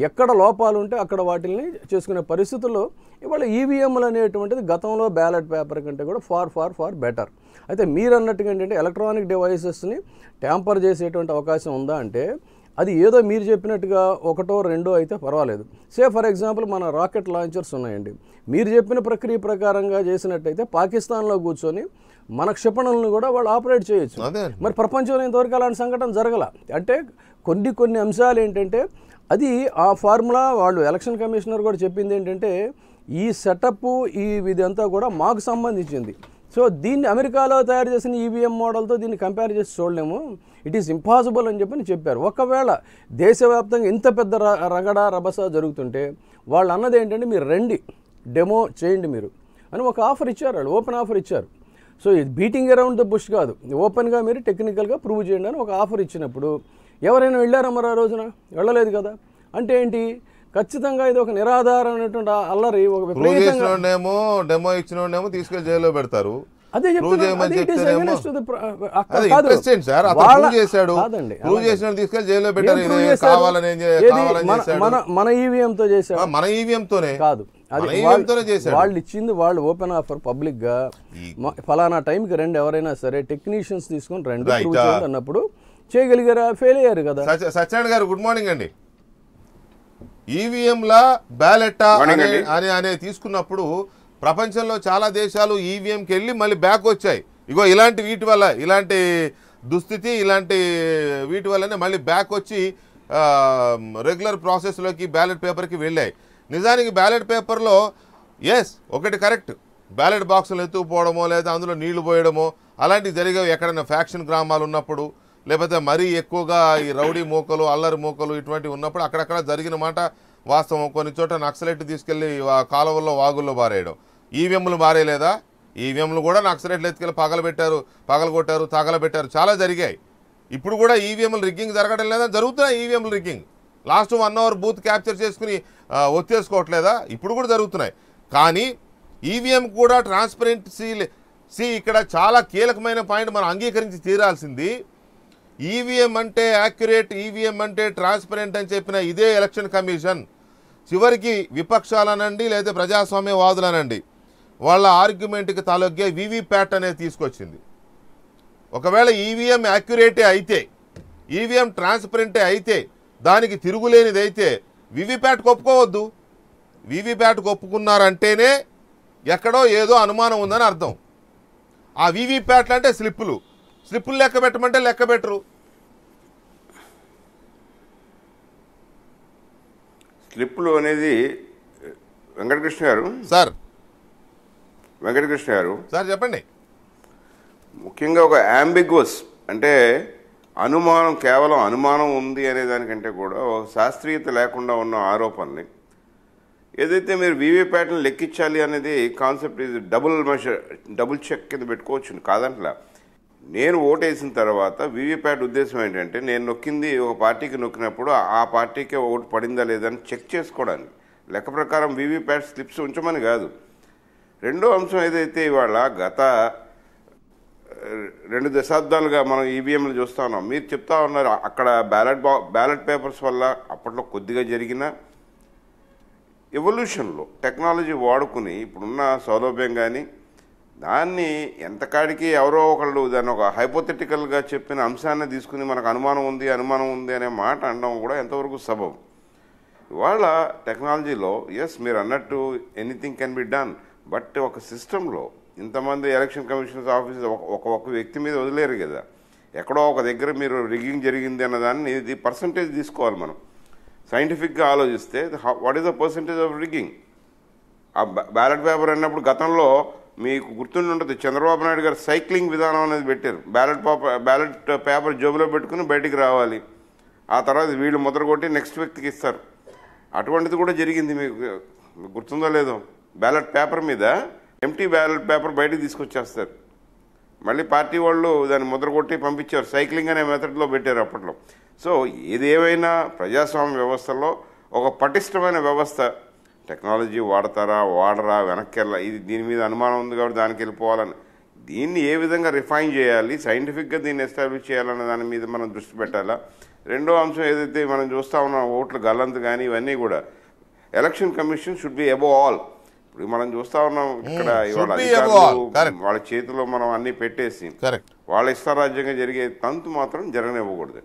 ఎక్కడ లోపాలు ఉంటే అక్కడ వాటిని చేసుకునే పరిస్థితుల్లో ఇవాళ ఈవీఎంలు అనేటువంటిది గతంలో బ్యాలెట్ పేపర్ కంటే కూడా ఫార్ బెటర్. అయితే మీరు అన్నట్టుగా ఏంటంటే ఎలక్ట్రానిక్ డివైసెస్ని ట్యాంపర్ చేసేటువంటి అవకాశం ఉందా అంటే అది ఏదో మీరు చెప్పినట్టుగా ఒకటో రెండో అయితే పర్వాలేదు. ఫర్ ఎగ్జాంపుల్ మన రాకెట్ లాంచర్స్ ఉన్నాయండి, మీరు చెప్పిన ప్రక్రియ ప్రకారంగా చేసినట్టయితే పాకిస్తాన్లో కూర్చొని మన క్షిపణులను కూడా వాళ్ళు ఆపరేట్ చేయొచ్చు. మరి ప్రపంచంలో ఇంతవరకు అలాంటి సంఘటన జరగల. అంటే కొన్ని అంశాలు ఏంటంటే అది ఆ ఫార్ములా వాళ్ళు ఎలక్షన్ కమిషనర్ కూడా చెప్పింది ఏంటంటే ఈ సెటప్ ఇదంతా కూడా మాకు సంబంధించింది. సో దీన్ని అమెరికాలో తయారు చేసిన ఈవీఎం మోడల్తో దీన్ని కంపేర్ చేసి చూడలేము, ఇట్ ఈస్ ఇంపాసిబుల్ అని చెప్పి చెప్పారు. ఒకవేళ దేశవ్యాప్తంగా ఇంత పెద్ద రబస జరుగుతుంటే వాళ్ళు అన్నది ఏంటంటే మీరు రండి డెమో చేయండి మీరు అని ఒక ఆఫర్ ఇచ్చారు, వాళ్ళు ఓపెన్ ఆఫర్ ఇచ్చారు. సో ఇది బీటింగ్ అరౌండ్ ద బుష్ కాదు, ఓపెన్గా మీరు టెక్నికల్గా ప్రూవ్ చేయండి అని ఒక ఆఫర్ ఇచ్చినప్పుడు ఎవరైనా వెళ్ళారా మరి ఆ రోజున? వెళ్ళలేదు కదా. అంటే ఏంటి, ఖచ్చితంగా ఇది ఒక నిరాధారమైనటువంటి అల్లరి. డెమో ఇచ్చినేమో తీసుకెళ్లి జైల్లో పెడతారు. అదే మన ఈవీఎంతో చేశారు, మన ఈవీఎంతోనే కాదు వాళ్ళు ఇచ్చింది. వాళ్ళు ఓపెన్ ఆఫర్ పబ్లిక్ గా ఫలానా టైంకి రండి ఎవరైనా సరే టెక్నీషియన్స్ తీసుకొని రండి అన్నప్పుడు చేయగలిగారా? ఫెయిల్ అయ్యారు కదా. సత్యనారాయణ గారు గుడ్ మార్నింగ్ అండి. ఈవీఎంలా బ్యాలెట్టా అనే తీసుకున్నప్పుడు ప్రపంచంలో చాలా దేశాలు ఈవీఎంకి వెళ్ళి మళ్ళీ బ్యాక్ వచ్చాయి. ఇగో ఇలాంటి వీటి వల్ల, ఇలాంటి దుస్థితి, ఇలాంటి వీటి వల్లనే మళ్ళీ బ్యాక్ వచ్చి రెగ్యులర్ ప్రాసెస్లోకి బ్యాలెట్ పేపర్కి వెళ్ళాయి. నిజానికి బ్యాలెట్ పేపర్లో ఒకటి కరెక్ట్, బ్యాలెట్ బాక్సులు ఎత్తుకుపోవడమో లేదా అందులో నీళ్లు పోయడమో అలాంటివి జరిగేవి ఎక్కడైనా ఫ్యాక్షన్ గ్రామాలు ఉన్నప్పుడు, లేకపోతే మరీ ఎక్కువగా ఈ రౌడీ మూకలు అల్లరి మూకలు ఇటువంటివి ఉన్నప్పుడు అక్కడక్కడ జరిగిన మాట వాస్తవం. కొన్ని చోట నక్సలైట్ తీసుకెళ్లి కాలువల్లో వాగుల్లో బారేయడం. ఈవీఎంలు బారేయలేదా? ఈవీఎంలు కూడా నక్సలైట్లు ఎత్తుకెళ్ళి పగలగొట్టారు తగలబెట్టారు, చాలా జరిగాయి. ఇప్పుడు కూడా ఈవీఎంలు రిగ్గింగ్ జరగడం లేదా? జరుగుతున్నాయి ఈవీఎంలు rigging. Last 1 hour booth capture చేసుకుని ఒత్తేసుకోవట్లేదా? ఇప్పుడు కూడా జరుగుతున్నాయి. కానీ ఈవీఎం కూడా ట్రాన్స్పరెన్సీ ఇక్కడ చాలా కీలకమైన పాయింట్ మనం అంగీకరించి తీరాల్సింది. ఈవీఎం అంటే యాక్యురేట్, ఈవీఎం అంటే ట్రాన్స్పరెంట్ అని చెప్పిన ఇదే ఎలక్షన్ కమిషన్ చివరికి విపక్షాలనండి లేదా ప్రజాస్వామ్యవాదులనండి వాళ్ళ ఆర్గ్యుమెంట్కి తలొగ్గే వీవీప్యాట్ అనేది తీసుకొచ్చింది. ఒకవేళ ఈవీఎం యాక్యురేటే అయితే, ఈవీఎం ట్రాన్స్పరెంటే అయితే, దానికి తిరుగులేనిది అయితే వీవీప్యాట్కి ఒప్పుకోవద్దు. వీవీప్యాట్కి ఒప్పుకున్నారంటేనే ఎక్కడో ఏదో అనుమానం ఉందని అర్థం. ఆ వీవీప్యాట్లు అంటే స్లిప్పులు లెక్క పెట్టమంటే లెక్క పెట్టరు. స్లిప్పులు అనేది వెంకటకృష్ణ గారు సార్ చెప్పండి. ముఖ్యంగా ఒక అంబిగ్వస్ అంటే అనుమానం, కేవలం అనుమానం ఉంది అనే దానికంటే కూడా ఒక శాస్త్రీయత లేకుండా ఉన్న ఆరోపణని ఏదైతే మీరు వీవీప్యాట్ని లెక్కించాలి అనేది కాన్సెప్ట్ ఇది డబుల్ చెక్ కింద పెట్టుకోవచ్చు కాదంట్లా. నేను ఓటేసిన తర్వాత వీవీప్యాట్ ఉద్దేశం ఏంటంటే నేను నొక్కింది ఒక పార్టీకి నొక్కినప్పుడు ఆ పార్టీకే ఓటు పడిందా లేదని చెక్ చేసుకోవడానికి. లెక్క ప్రకారం వీవీప్యాట్ స్లిప్స్ ఉంచమని కాదు. రెండో అంశం ఏదైతే ఇవాళ గత 2 దశాబ్దాలుగా మనం ఈవీఎంలు చూస్తూ ఉన్నాం. మీరు చెప్తా ఉన్నారు అక్కడ బ్యాలెట్ పేపర్స్ వల్ల అప్పట్లో కొద్దిగా జరిగిన ఎవల్యూషన్లో టెక్నాలజీ వాడుకుని ఇప్పుడున్న సౌలభ్యం కానీ దాన్ని ఎంతకాడికి ఎవరో ఒకళ్ళు దాన్ని ఒక హైపోథెటికల్గా చెప్పిన అంశాన్ని తీసుకుని మనకు అనుమానం ఉంది అనే మాట అనడం కూడా ఎంతవరకు సబబు. ఇవాళ టెక్నాలజీలో ఎస్ మీరు అన్నట్టు anything can be done, but ఒక సిస్టంలో ఇంతమంది ఎలక్షన్ కమిషన్స్ ఆఫీసర్ ఒక వ్యక్తి మీద వదిలేరు కదా. ఎక్కడో ఒక దగ్గర మీరు రిగ్గింగ్ జరిగింది అన్నదాన్ని ఇది పర్సంటేజ్ తీసుకోవాలి. మనం సైంటిఫిక్గా ఆలోచిస్తే what is the percentage of rigging? ఆ బ్యాలెట్ పేపర్ అన్నప్పుడు గతంలో మీకు గుర్తుండి ఉంటుంది, చంద్రబాబు నాయుడు గారు సైక్లింగ్ విధానం అనేది పెట్టారు. బ్యాలెట్ పేపర్ జోబులో పెట్టుకుని బయటికి రావాలి, ఆ తర్వాత వీళ్ళు ముద్ర కొట్టి నెక్స్ట్ వ్యక్తికి ఇస్తారు. అటువంటిది కూడా జరిగింది. మీకు గుర్తుందో లేదో, బ్యాలెట్ పేపర్ మీద ఎంటీ బ్యాలెట్ పేపర్ బయటికి తీసుకొచ్చేస్తారు, మళ్ళీ పార్టీ వాళ్ళు దాన్ని ముద్ర కొట్టి పంపించారు. సైక్లింగ్ అనే మెథడ్లో పెట్టారు అప్పట్లో. సో ఏదేమైనా ప్రజాస్వామ్య వ్యవస్థలో ఒక పటిష్టమైన వ్యవస్థ, టెక్నాలజీ వాడరా వెనక్కి ఇది దీని మీద అనుమానం ఉంది కాబట్టి దానికి వెళ్ళిపోవాలని, దీన్ని ఏ విధంగా రిఫైన్ చేయాలి, సైంటిఫిక్గా దీన్ని ఎస్టాబ్లిష్ చేయాలన్న దాని మీద మనం దృష్టి పెట్టాలా. రెండో అంశం ఏదైతే మనం చూస్తూ ఉన్నాం ఓట్ల గల్లంతు కానీ ఇవన్నీ కూడా election commission should be above all. ఇప్పుడు మనం చూస్తా ఉన్నాం ఇక్కడ వాళ్ళ చేతిలో మనం అన్ని పెట్టేసి వాళ్ళ ఇష్టారాజ్యంగా జరిగే తంతు మాత్రం జరగనివ్వకూడదు.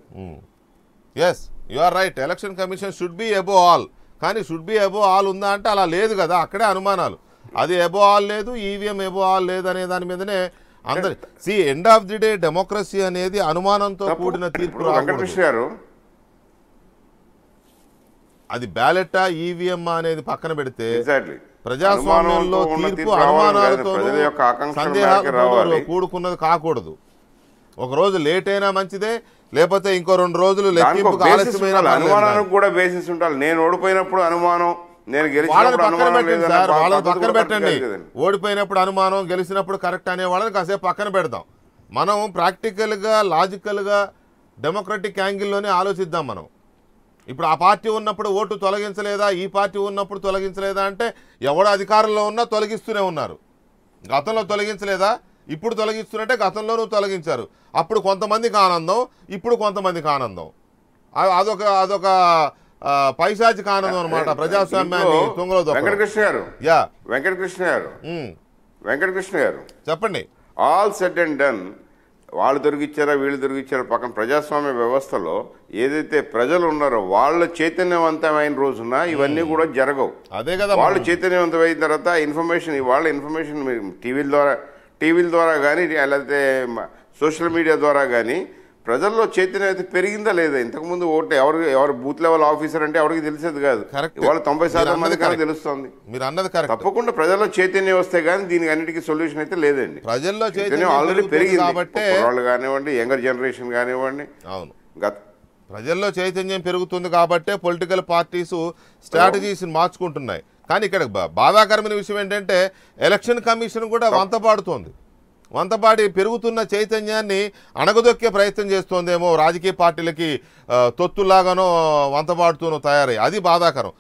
Yes you are right, election commission should be above all. కానీ షుడ్ బి అబోవ్ ఆల్ ఉందా అంటే అలా లేదు కదా, అక్కడే అనుమానాలు. అది అబోవ్ ఆల్ లేదు, ఈవీఎం అబోవ్ ఆల్ లేదు అనే దాని మీదనే అందరి end of the day democracy అనేది అనుమానంతో కూడిన తీర్పు. వెంకటకృష్ణ గారు, అది బ్యాలెటా ఈవీఎం అనేది పక్కన పెడితే ప్రజాస్వామ్యంలో తీర్పు అనుమానాలతో సందేహాలతో కూడుకున్నది కాకూడదు. ఒక రోజు లేట్ అయినా మంచిదే, లేకపోతే ఇంకో 2 రోజులు లెక్కింపుకు ఆలస్యమైన అనుమానానికి కూడా బేసిస్ ఉండాలి. నేను ఓడిపోయినప్పుడు అనుమానం, నేను గెలిచినప్పుడు వాళ్ళని పక్కన పెట్టండి. ఓడిపోయినప్పుడు అనుమానం, గెలిచినప్పుడు కరెక్ట్ అనే వాళ్ళని కాసేపు పక్కన పెడదాం. మనం ప్రాక్టికల్గా లాజికల్గా డెమోక్రటిక్ యాంగిల్లోనే ఆలోచిద్దాం. మనం ఇప్పుడు ఆ పార్టీ ఉన్నప్పుడు ఓటు తొలగించలేదా, ఈ పార్టీ ఉన్నప్పుడు తొలగించలేదా అంటే ఎవడు అధికారంలో ఉన్నా తొలగిస్తూనే ఉన్నారు. గతంలో తొలగించలేదా, ఇప్పుడు తొలగిస్తున్నట్టే గతంలోనూ తొలగించారు. అప్పుడు కొంతమందికి ఆనందం, ఇప్పుడు కొంతమందికి ఆనందం. అదొక పైశాచిక ఆనందం అనమాట ప్రజాస్వామ్యాన్ని తుంగలో. వెంకటకృష్ణ గారు చెప్పండి. ఆల్ సెట్ అండ్ డన్, వాళ్ళు దొరికిచ్చారా వీళ్ళు దొరికిచ్చారా పక్కన, ప్రజాస్వామ్య వ్యవస్థలో ఏదైతే ప్రజలు ఉన్నారో వాళ్ళ చైతన్యవంతమైన రోజున ఇవన్నీ కూడా జరగవు. అదే కదా, వాళ్ళు చైతన్యవంతమైన తర్వాత వాళ్ళ ఇన్ఫర్మేషన్ టీవీల ద్వారా కానీ లేకపోతే సోషల్ మీడియా ద్వారా కానీ ప్రజల్లో చైతన్యం పెరిగిందా లేదా? ఇంతకుముందు ఓటు ఎవరు బూత్ లెవెల్ ఆఫీసర్ అంటే ఎవరికి తెలిసేది కాదు, ఇవాళ 90% మంది తెలుస్తుంది. మీరు అన్నది కరెక్ట్. తప్పకుండా ప్రజల్లో చైతన్యం వస్తే కానీ దీనికి అన్నిటికీ సొల్యూషన్ అయితే లేదండి. ప్రజల్లో చైతన్యం ఆల్రెడీ పెరిగింది కాబట్టి వాళ్ళు కానివ్వండి, యంగర్ జనరేషన్ కానివ్వండి, అవును ప్రజల్లో చైతన్యం పెరుగుతుంది కాబట్టే పొలిటికల్ పార్టీస్ స్ట్రాటజీస్ మార్చుకుంటున్నాయి. కానీ ఇక్కడ బాధాకరమైన విషయం ఏంటంటే ఎలక్షన్ కమిషన్ కూడా వంతపాడుతోంది. వంతపాడి పెరుగుతున్న చైతన్యాన్ని అణగదొక్కే ప్రయత్నం చేస్తోందేమో, రాజకీయ పార్టీలకి తొత్తులాగానో వంతపాడుతూనో తయారై. అది బాధాకరం.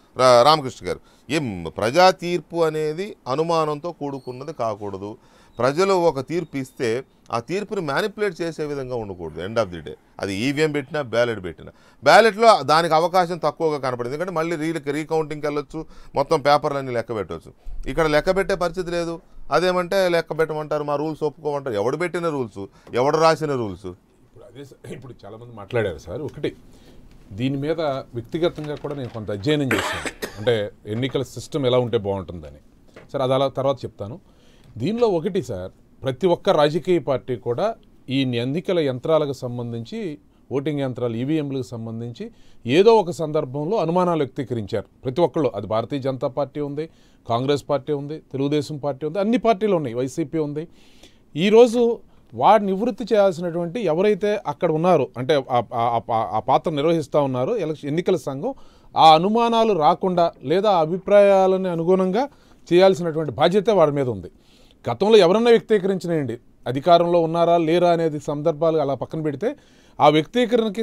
రామకృష్ణ గారు, ఏం ప్రజా తీర్పు అనేది అనుమానంతో కూడుకున్నది కాకూడదు. ప్రజలు ఒక తీర్పు ఇస్తే ఆ తీర్పుని మ్యానిపులేట్ చేసే విధంగా ఉండకూడదు. ఎండ్ ఆఫ్ ది డే అది ఈవీఎం పెట్టినా బ్యాలెట్ పెట్టినా, బ్యాలెట్లో దానికి అవకాశం తక్కువగా కనపడింది. ఎందుకంటే మళ్ళీ రీకౌంటింగ్కి వెళ్ళొచ్చు, మొత్తం పేపర్లన్నీ లెక్క పెట్టవచ్చు. ఇక్కడ లెక్క పెట్టే పరిస్థితి లేదు. అదేమంటే లెక్క పెట్టమంటారు, మా రూల్స్ ఒప్పుకోమంటారు. ఎవడు పెట్టిన రూల్స్, ఎవడు రాసిన రూల్స్? ఇప్పుడు చాలామంది మాట్లాడారు సార్. ఒకటి దీని మీద వ్యక్తిగతంగా కూడా నేను కొంత అధ్యయనం చేశాను, అంటే ఎన్నికల సిస్టమ్ ఎలా ఉంటే బాగుంటుందని. సార్ అది అలా తర్వాత చెప్తాను. దీనిలో ఒకటి సార్, ప్రతి ఒక్క రాజకీయ పార్టీ కూడా ఈ ఎన్నికల యంత్రాలకు సంబంధించి, ఓటింగ్ యంత్రాలు ఈవీఎంలకు సంబంధించి ఏదో ఒక సందర్భంలో అనుమానాలు వ్యక్తీకరించారు ప్రతి ఒక్కళ్ళు. అది భారతీయ జనతా పార్టీ ఉంది, కాంగ్రెస్ పార్టీ ఉంది, తెలుగుదేశం పార్టీ ఉంది, అన్ని పార్టీలు ఉన్నాయి, వైసీపీ ఉంది. ఈరోజు వాడు నివృత్తి చేయాల్సినటువంటి ఎవరైతే అక్కడ ఉన్నారో, అంటే ఆ పాత్ర నిర్వహిస్తూ ఉన్నారో ఎన్నికల సంఘం, ఆ అనుమానాలు రాకుండా లేదా అభిప్రాయాలని అనుగుణంగా చేయాల్సినటువంటి బాధ్యత వాడి మీద ఉంది. గతంలో ఎవరన్నా వ్యక్తీకరించినాయండి, అధికారంలో ఉన్నారా లేరా అనేది సందర్భాలు అలా పక్కన పెడితే, ఆ వ్యక్తీకరణకి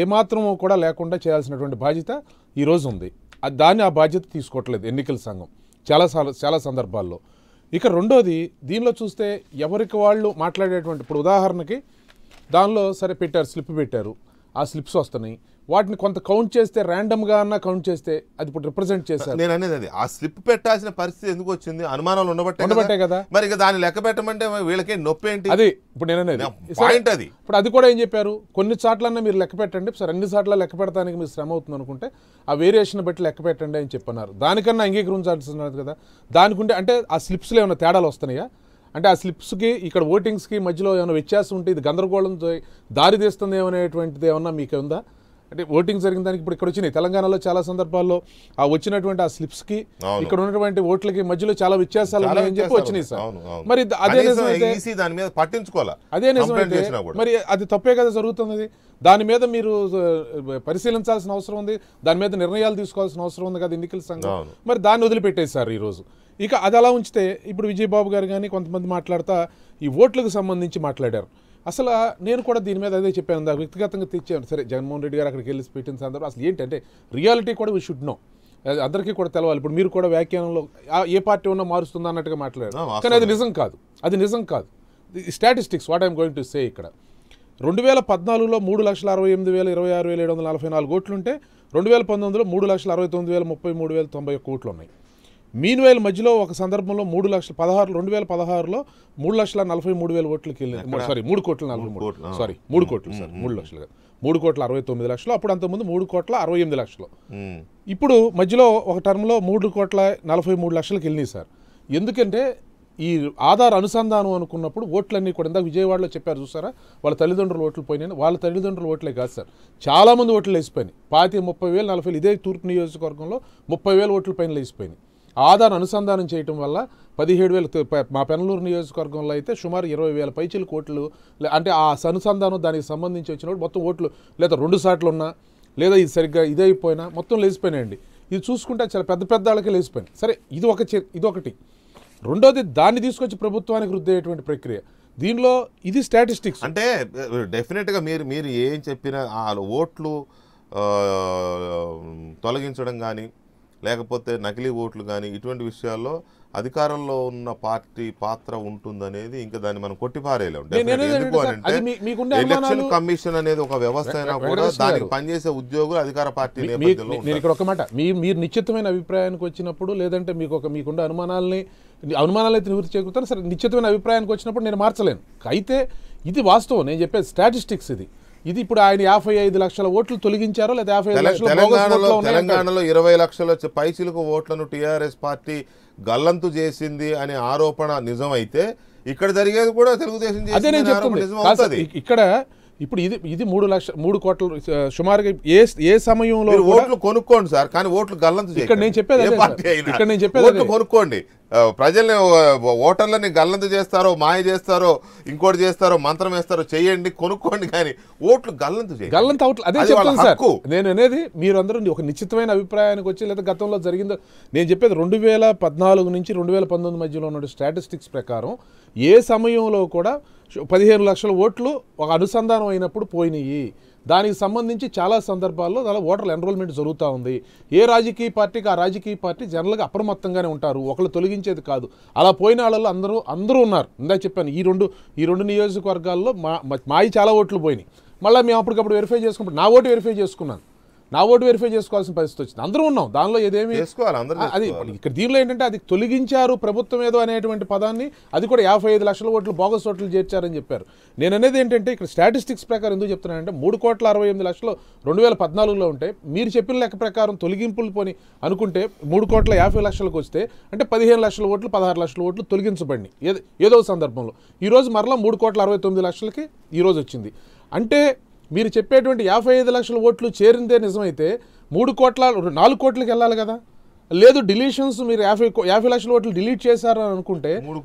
ఏమాత్రం కూడా లేకుండా చేయాల్సినటువంటి బాధ్యత ఈరోజు ఉంది. దాన్ని ఆ బాధ్యత తీసుకోవట్లేదు ఎన్నికల సంఘం చాలా సందర్భాల్లో. ఇక రెండోది, దీనిలో చూస్తే ఎవరికి వాళ్ళు మాట్లాడేటువంటి, ఇప్పుడు ఉదాహరణకి దానిలో సరే పెట్టారు, స్లిప్ పెట్టారు, ఆ స్లిప్స్ వస్తున్నాయి, వాటిని కొంత కౌంట్ చేస్తే, ర్యాండమ్గా అన్నా కౌంట్ చేస్తే అది ఇప్పుడు రిప్రజెంట్ చేశారు. నేను అనేది అది, ఆ స్లిప్ పెట్టాల్సిన పరిస్థితి ఎందుకు వచ్చింది? అనుమానాలు ఉండబట్టే కదా. మరి ఇక దాన్ని లెక్క పెట్టమంటే వీళ్ళకి నొప్పి ఏంటి? అది ఇప్పుడు నేను అనేది పాయింట్. అది ఇప్పుడు అది కూడా ఏం చెప్పారు, కొన్ని చోట్లన్నా మీరు లెక్క పెట్టండి సార్, అన్ని చోట్ల లెక్క పెట్టడానికి మీరు శ్రమ అవుతుంది అనుకుంటే ఆ వేరియేషన్ బట్టి లెక్క పెట్టండి అని చెప్పన్నారు. దానికన్నా అంగీకరించాల్సినది కదా. దానికుంటే అంటే ఆ స్లిప్స్లో ఏమైనా తేడాలు వస్తున్నాయా? అంటే ఆ స్లిప్స్కి ఇక్కడ ఓటింగ్స్కి మధ్యలో ఏమైనా వ్యత్యాసం ఉంటే ఇది గందరగోళం దారితీస్తుంది ఏమనేటువంటిది ఏమన్నా మీకు ఉందా? అంటే ఓటింగ్ జరిగిన దానికి ఇప్పుడు ఇక్కడ వచ్చినాయి తెలంగాణలో చాలా సందర్భాల్లో ఆ వచ్చినటువంటి ఆ స్లిప్స్కి ఇక్కడ ఉన్నటువంటి ఓట్లకి మధ్యలో చాలా వ్యత్యాసాలు ఉన్నాయని చెప్పి వచ్చినాయి సార్. మరి అదే నిజమైతే దాని మీద పట్టించుకోవాలి, అదే నిజమైతే మరి అది తప్పే కదా జరుగుతుంది. దాని మీద మీరు పరిశీలించాల్సిన అవసరం ఉంది, దాని మీద నిర్ణయాలు తీసుకోవాల్సిన అవసరం ఉంది కదా ఎన్నికల సంఘం. మరి దాన్ని వదిలిపెట్టేశారు ఈరోజు. ఇక అది అలా ఉంచితే ఇప్పుడు విజయబాబు గారు కానీ కొంతమంది మాట్లాడుతా ఈ ఓట్లకు సంబంధించి మాట్లాడారు. అసలు నేను కూడా దీని మీద అదే చెప్పాను, వ్యక్తిగతంగా తెచ్చాను. సరే జగన్మోహన్ రెడ్డి గారు అక్కడికి వెళ్ళి పెట్టిన సందర్భం అసలు ఏంటంటే రియాలిటీ కూడా వీ షుడ్ నో, అందరికీ కూడా తెలవాలి. ఇప్పుడు మీరు కూడా వ్యాఖ్యానంలో ఏ పార్టీ ఉన్నా మారుస్తుందా అన్నట్టుగా మాట్లాడారు, కానీ అది నిజం కాదు. అది నిజం కాదు. Statistics what I'm going to say. ఇక్కడ 2014లో 3,68,26,744 ఓట్లుంటే 2019లో 3,69,33,91 ఓట్లు ఉన్నాయి. మీన్వేల్ మధ్యలో ఒక సందర్భంలో 2016లో 3,43,000 ఓట్లకి వెళ్ళింది. సారీ 3,43,000 సారీ 3 కోట్లు సార్, 3 లక్షలు కాదు, 3,69,00,000. అప్పుడు అంతకుముందు 3,68,00,000. ఇప్పుడు మధ్యలో ఒక టర్మ్లో 3,43,00,000కి వెళ్ళినాయి సార్. ఎందుకంటే ఈ ఆధార్ అనుసంధానం అనుకున్నప్పుడు ఓట్లన్నీ కూడా ఇందాక విజయవాడలో చెప్పారు చూసారా, వాళ్ళ తల్లిదండ్రులు ఓట్లు పోయినాయి. వాళ్ళ తల్లిదండ్రుల ఓట్లే కాదు సార్, చాలామంది ఓట్లు వేసిపోయినాయి. 30,000, 40,000 ఇదే తూర్పు నియోజకవర్గంలో 30,000 ఓట్ల పైన వేసిపోయినాయి. ఆధార్ అనుసంధానం చేయటం వల్ల 17,000, మా పెనలూరు నియోజకవర్గంలో అయితే సుమారు 20,000 పైచిలకు ఓట్లు, అంటే ఆ అనుసంధానం దానికి సంబంధించి వచ్చినప్పుడు మొత్తం ఓట్లు లేదా 2 సార్లు ఉన్నా లేదా ఇది సరిగ్గా ఇదైపోయినా మొత్తం లేచిపోయినాయండి. ఇది చూసుకుంటే చాలా పెద్ద పెద్ద వాళ్ళకి లేచిపోయినాయి. సరే ఇదొకటి. రెండోది, దాన్ని తీసుకొచ్చి ప్రభుత్వానికి రుద్దేటువంటి ప్రక్రియ. దీనిలో ఇది స్టాటిస్టిక్స్ అంటే డెఫినెట్గా మీరు ఏం చెప్పినా ఆ ఓట్లు తొలగించడం కానీ లేకపోతే నకిలీ ఓట్లు కానీ ఇటువంటి విషయాల్లో అధికారంలో ఉన్న పార్టీ పాత్ర ఉంటుందనేది ఇంకా దాన్ని మనం కొట్టిపారేయలేం. ఎలక్షన్ కమిషన్ అనేది ఒక వ్యవస్థ అయినా కూడా దానికి పనిచేసే ఉద్యోగులు అధికార పార్టీ నేపథ్యంలో. నేను ఇక్కడ ఒక మాట, మీరు నిశ్చితమైన అభిప్రాయానికి వచ్చినప్పుడు లేదంటే మీకుండే అనుమానాలు అయితే నివృత్తి చేకూరుతాను. సరే, నిశ్చితమైన అభిప్రాయానికి వచ్చినప్పుడు నేను మార్చలేను. అయితే ఇది వాస్తవం, నేను చెప్పే స్టాటిస్టిక్స్ ఇది ఇప్పుడు ఆయన 55 లక్షల ఓట్లు తొలగించారో లేదా 55 లక్షల తెలంగాణలో 20 లక్షల పైచిలకు ఓట్లను టీఆర్ఎస్ పార్టీ గల్లంతు చేసింది అనే ఆరోపణ నిజమైతే ఇక్కడ జరిగేది కూడా తెలుగుదేశం. అదే నేను చెప్తుంది. ఇక్కడ ఇప్పుడు ఇది 3 కోట్ల సుమారుగా ఏ సమయంలో మీరు ఓట్లు కొనుక్కోండి సార్, కానీ ఓట్లు గల్లంతు ఇక్కడ నేను చెప్పేది అదే సార్. ఇక్కడ నేను చెప్పేది ఓట్లు కొనుక్కోండి. ప్రజల్ని ఓటర్లని గల్లంతు చేస్తారో, మాయ చేస్తారో, ఇంకోటి చేస్తారో, మంత్రం వేస్తారో చేయండి, కొనుక్కోండి, కానీ ఓట్లు గల్లంతు చేయండి. గల్లంత అవుట్ అదే చెప్తాను సార్. నేను అనేది మీరందరూ ఒక నిశ్చితమైన అభిప్రాయానికి వచ్చి లేదా గతంలో జరిగిందో నేను చెప్పేది 2014 నుంచి 2019 మధ్యలో ఉన్న స్టాటిస్టిక్స్ ప్రకారం ఏ సమయంలో కూడా 15 లక్షల ఓట్లు ఒక అనుసంధానం అయినప్పుడు పోయినాయి. దానికి సంబంధించి చాలా సందర్భాల్లో అలా ఓటర్ల ఎన్రోల్మెంట్ జరుగుతూ ఉంది. ఏ రాజకీయ పార్టీకి ఆ రాజకీయ పార్టీ జనరల్గా అప్రమత్తంగానే ఉంటారు, ఒకళ్ళు తొలగించేది కాదు. అలా పోయిన వాళ్ళలో అందరూ ఉన్నారు. ఇందాక చెప్పాను ఈ రెండు నియోజకవర్గాల్లో మాయి చాలా ఓట్లు పోయినాయి. మళ్ళీ మేము అప్పటికప్పుడు వెరిఫై చేసుకున్నప్పుడు నా ఓటు వెరిఫై చేసుకున్నాను. నా ఓటు వెరిఫై చేసుకోవాల్సిన పరిస్థితి వచ్చింది. అందరూ ఉన్నాం దానిలో, ఏదేమి అది ఇక్కడ దీనిలో ఏంటంటే అది తొలగించారు ప్రభుత్వం ఏదో అనేటువంటి పదాన్ని, అది కూడా 55 లక్షల ఓట్లు బోగస్ ఓట్లు చేర్చారని చెప్పారు. నేను అనేది ఏంటంటే ఇక్కడ స్టాటిస్టిక్స్ ప్రకారం ఎందుకు చెప్తున్నానంటే 3,68,00,000 2014లో ఉంటే మీరు చెప్పిన లెక్క ప్రకారం తొలగింపులు పోని అనుకుంటే 3,50,00,000 వస్తే అంటే 15 లక్షల ఓట్లు 16 లక్షల ఓట్లు తొలగించబడినాయి ఏదో సందర్భంలో. ఈరోజు మరలా 3,69,00,000కి ఈరోజు వచ్చింది. అంటే మీరు చెప్పేటువంటి 55 లక్షల ఓట్లు చేరిందే నిజమైతే 4 కోట్లకి వెళ్ళాలి కదా. లేదు డిలీషన్స్ మీరు 50 లక్షల ఓట్లు డిలీట్ చేశారు అని అనుకుంటే 3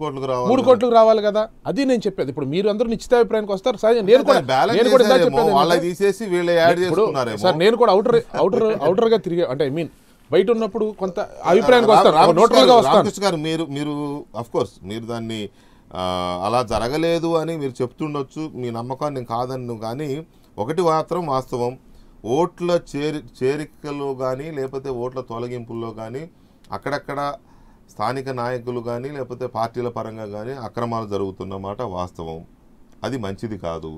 కోట్లకు రావాలి కదా. అది నేను చెప్పేది. ఇప్పుడు మీరు అందరూ నిశ్చితాభిప్రాయానికి వస్తారు. నేను కూడా అవుటర్ గా తిరిగి అంటే బయట ఉన్నప్పుడు కొంత అభిప్రాయానికి వస్తారు, నోటర్గా వస్తారు. మీరు ఆఫ్ కోర్స్ మీరు దాన్ని అలా జరగలేదు అని మీరు చెప్తుండొచ్చు, మీ నమ్మకాన్ని కాదన్ను. కానీ ఒకటి మాత్రం వాస్తవం, ఓట్ల చేరికలో కానీ లేకపోతే ఓట్ల తొలగింపుల్లో కానీ అక్కడక్కడ స్థానిక నాయకులు కానీ లేకపోతే పార్టీల పరంగా కానీ అక్రమాలు జరుగుతున్నమాట వాస్తవం. అది మంచిది కాదు.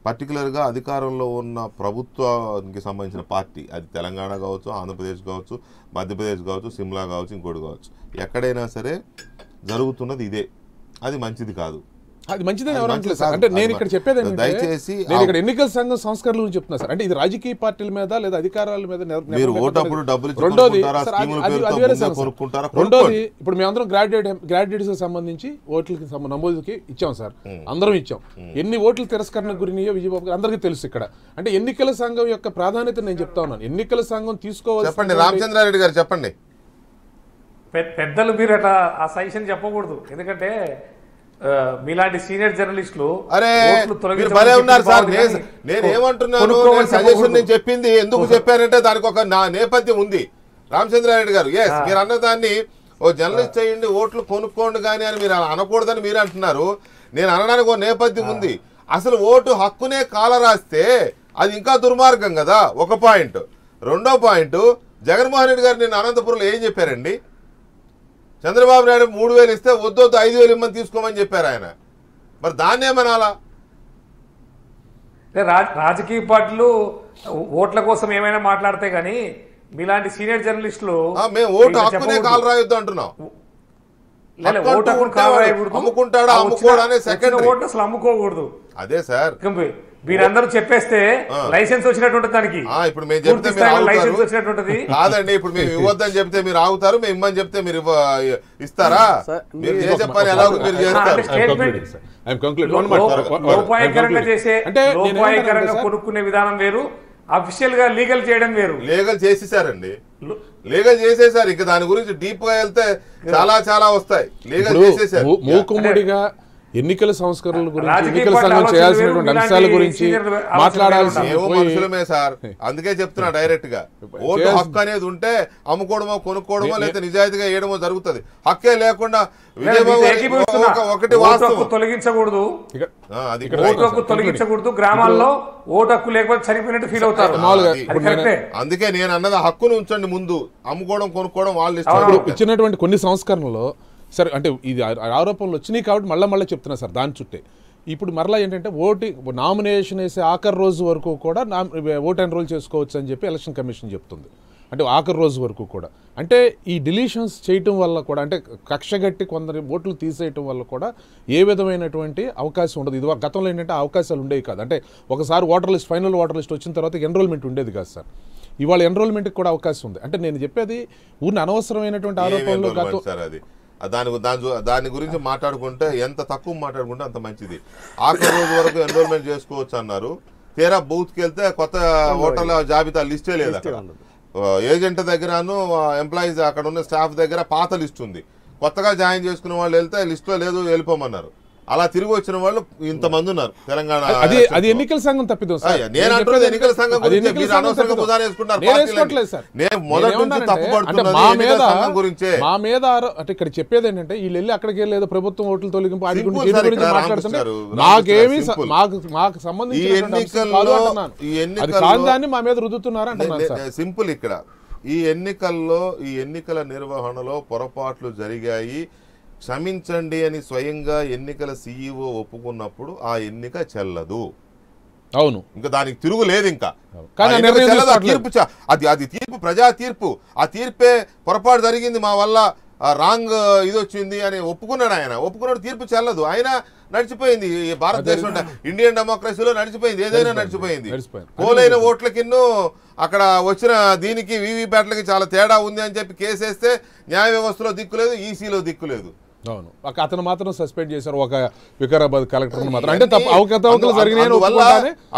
పర్టికులర్గా అధికారంలో ఉన్న ప్రభుత్వానికి సంబంధించిన పార్టీ, అది తెలంగాణ కావచ్చు, ఆంధ్రప్రదేశ్ కావచ్చు, మధ్యప్రదేశ్ కావచ్చు, సిమ్లా కావచ్చు, ఇంకోటి కావచ్చు, ఎక్కడైనా సరే జరుగుతున్నది ఇదే. అది మంచిది కాదు. అది మంచిదని ఎవరు అంటలేదు సార్. అంటే నేను ఇక్కడ చెప్పేది దయచేసి నేను ఇక్కడ ఎన్నికల సంఘం సంస్కరణల గురించి చెప్తున్నా సార్. అంటే ఇది రాజకీయ పార్టీల మీద లేదా అధికారాల మీద. రెండోది ఇప్పుడు మేమందరం గ్రాడ్యుయేట్స్ సంబంధించి ఓట్లకి నమోదుకి ఇచ్చాం సార్, అందరం ఇచ్చాం. ఎన్ని ఓట్లు తిరస్కరణ గురినాయో విజయబాబు గారు అందరికీ తెలుసు. ఇక్కడ అంటే ఎన్నికల సంఘం యొక్క ప్రాధాన్యత నేను చెప్తా ఉన్నాను. ఎన్నికల సంఘం తీసుకోవాలి. చెప్పండి రామచంద్రారెడ్డి గారు, చెప్పండి. పెద్దలు మీరు అట్లా ఆ సజెషన్ చెప్పకూడదు. ఎందుకంటే మీలాంటి సీనియర్ జర్నలిస్టులు నేను ఏమంటున్నాను, సజెషన్ నేను చెప్పింది ఎందుకు చెప్పారంటే దానికి ఒక నేపథ్యం ఉంది. రామచంద్రారెడ్డి గారు, ఎస్ మీరు అన్నదాన్ని ఓ జర్నలిస్ట్ అయ్యండి ఓట్లు కొనుక్కోండి కానీ అని మీరు అనకూడదని మీరు అంటున్నారు. నేను అనడానికి ఒక నేపథ్యం ఉంది. అసలు ఓటు హక్కునే కాల రాస్తే అది ఇంకా దుర్మార్గం కదా, ఒక పాయింట్. రెండో పాయింట్, జగన్మోహన్ రెడ్డి గారు నిన్న అనంతపురంలో ఏం చెప్పారండి? చంద్రబాబు నాయుడు 3,000 ఇస్తే వద్దు 5,000 ఇమ్మని తీసుకోమని చెప్పారు ఆయన. మరి దాన్ని ఏమనాలా? రాజకీయ పార్టీలు ఓట్ల కోసం ఏమైనా మాట్లాడితే గానీ మీలాంటి సీనియర్ జర్నలిస్టులు మేము ఓటు హక్కునే కాలు రాయొద్దు అంటున్నాం. అమ్ముకుంటాడా అమ్ముకోడా అనే సెకండ్ ఓటు అసలు అమ్ముకోకూడదు. అదే సార్ మీరందరూ చెప్పేస్తే లైసెన్స్ వచ్చినట్టు దానికి. ఇప్పుడు మేము చెప్తే లైసెన్స్ వచ్చినట్టు కాదండి. ఇప్పుడు మేము ఇవ్వద్దని చెప్తే మీరు ఆగుతారు, మేము ఇమ్మని చెప్తే మీరు ఇస్తారా? మీరు ఏ చెప్పని ఎలా మీరు చేస్తారు? లోపాయకరంగా చేసే లోపాయకరంగా కొనుక్కునే విధానం వేరు, అఫీషియల్ గా లీగల్ చేయడం వేరు. లీగల్ చేసేసారండి, లీగల్ చేసేసారు. ఇంకా దాని గురించి డీప్ గా వెళ్తే చాలా చాలా వస్తాయి. లీగల్ చేసేసారు. మూకుమ్మడిగా ఎన్నికల సంస్కరణల గురించి, ఎన్నికల సంఘం చేయాల్సినటువంటి అంశాల గురించి మాట్లాడాల్సి మనుషులమే సార్. అందుకే చెప్తున్నా డైరెక్ట్ గా, ఓటు హక్కు అనేది ఉంటే అమ్ముకోవడమో కొనుక్కోవడమో లేదా నిజాయితీగా వేయడమో జరుగుతుంది. హక్కే లేకుండా ఒకటి వాస్తవం తొలగించకూడదు, ఓటు హక్కు తొలగించకూడదు. గ్రామాల్లో ఓటు హక్కు లేకపోతే చనిపోయినట్టు ఫీల్ అవుతారు. అందుకే నేను అన్నది హక్కును ఉంచండి ముందు, అమ్ముకోవడం కొనుక్కోవడం వాళ్ళు ఇచ్చినటువంటి కొన్ని సంస్కరణలో సరే అంటే ఇది ఆరోపణలు వచ్చినాయి కాబట్టి మళ్ళీ చెప్తున్నా సార్ దాని చుట్టే. ఇప్పుడు మరలా ఏంటంటే నామినేషన్ వేసే ఆఖరి రోజు వరకు కూడా ఓటు ఎన్రోల్ చేసుకోవచ్చు అని చెప్పి ఎలక్షన్ కమిషన్ చెప్తుంది. అంటే ఆఖరి రోజు వరకు కూడా. అంటే ఈ డిలీషన్స్ చేయటం వల్ల కూడా, అంటే కక్షగట్టి కొందరి ఓట్లు తీసేయటం వల్ల కూడా ఏ విధమైనటువంటి అవకాశం ఉండదు. ఇది గతంలో ఏంటంటే అవకాశాలు ఉండేవి కాదు. అంటే ఒకసారి ఫైనల్ ఓటర్ లిస్ట్ వచ్చిన తర్వాత ఎన్రోల్మెంట్ ఉండేది కాదు సార్. ఇవాళ ఎన్రోల్మెంట్కి కూడా అవకాశం ఉంది. అంటే నేను చెప్పేది ఊరిని అనవసరమైనటువంటి ఆరోపణలు దాని గురించి మాట్లాడుకుంటే ఎంత తక్కువ మాట్లాడుకుంటే అంత మంచిది. ఆఖరి రోజు వరకు ఎన్రోల్మెంట్ చేసుకోవచ్చు అన్నారు. తీరా బూత్కి వెళ్తే కొత్త ఓటర్ల జాబితా లిస్టే లేదు అక్కడ. ఏజెంట్ దగ్గరను ఎంప్లాయీస్ అక్కడ ఉన్న స్టాఫ్ దగ్గర పాత లిస్ట్ ఉంది. కొత్తగా జాయిన్ చేసుకున్న వాళ్ళు వెళ్తే లిస్టులో లేదు, వెళ్ళిపోమన్నారు. అలా తిరిగి వచ్చిన వాళ్ళు ఇంతమంది ఉన్నారు తెలంగాణ. అది ఎన్నికల సంఘం తప్పిదం సార్. నేను అంటున్నది ఎన్నికల సంఘం గురించి. మీరు అనవసరంగా బుధాన వేసుకుంటారు. నేను మొదటి నుంచి తప్పుపడుతున్నది ఎన్నికల సంఘం గురించే. మా మీద అంటే ఇక్కడ చెప్పేది ఏంటంటే వీళ్ళు వెళ్ళి అక్కడికి వెళ్ళలేదు ప్రభుత్వం ఓట్లు తొలగింపు అది గురించి మాట్లాడుతున్నారు. మాకేమి మాకు సంబంధించిన దాన్ని మా మీద రుద్దుతున్నారు అంటున్నారు సార్. సింపుల్ ఇక్కడ ఈ ఎన్నికల నిర్వహణలో పొరపాట్లు జరిగాయి, క్షమించండి అని స్వయంగా ఎన్నికల CEO ఒప్పుకున్నప్పుడు ఆ ఎన్నిక చెల్లదు. అవును, ఇంకా దానికి తిరుగులేదు. ఇంకా తీర్పు అది తీర్పు, ప్రజా తీర్పు. ఆ తీర్పే పొరపాటు జరిగింది మా వల్ల రాంగ్ ఇది వచ్చింది అని ఒప్పుకున్నాడు ఆయన. ఒప్పుకున్నాడు, తీర్పు చెల్లదు. ఆయన నడిచిపోయింది. భారతదేశం ఇండియన్ డెమోక్రసీలో నడిచిపోయింది, ఏదైనా నడిచిపోయింది. పోలైన ఓట్ల కిన్ను అక్కడ వచ్చిన దీనికి వీవీప్యాట్లకి చాలా తేడా ఉంది అని చెప్పి కేసేస్తే న్యాయ వ్యవస్థలో దిక్కులేదు, ఈసీలో దిక్కులేదు. అవును, అతను మాత్రం సస్పెండ్ చేశారు ఒక వికారాబాద్ కలెక్టర్ మాత్రం. అంటే అవకతవకలు జరిగినాయి.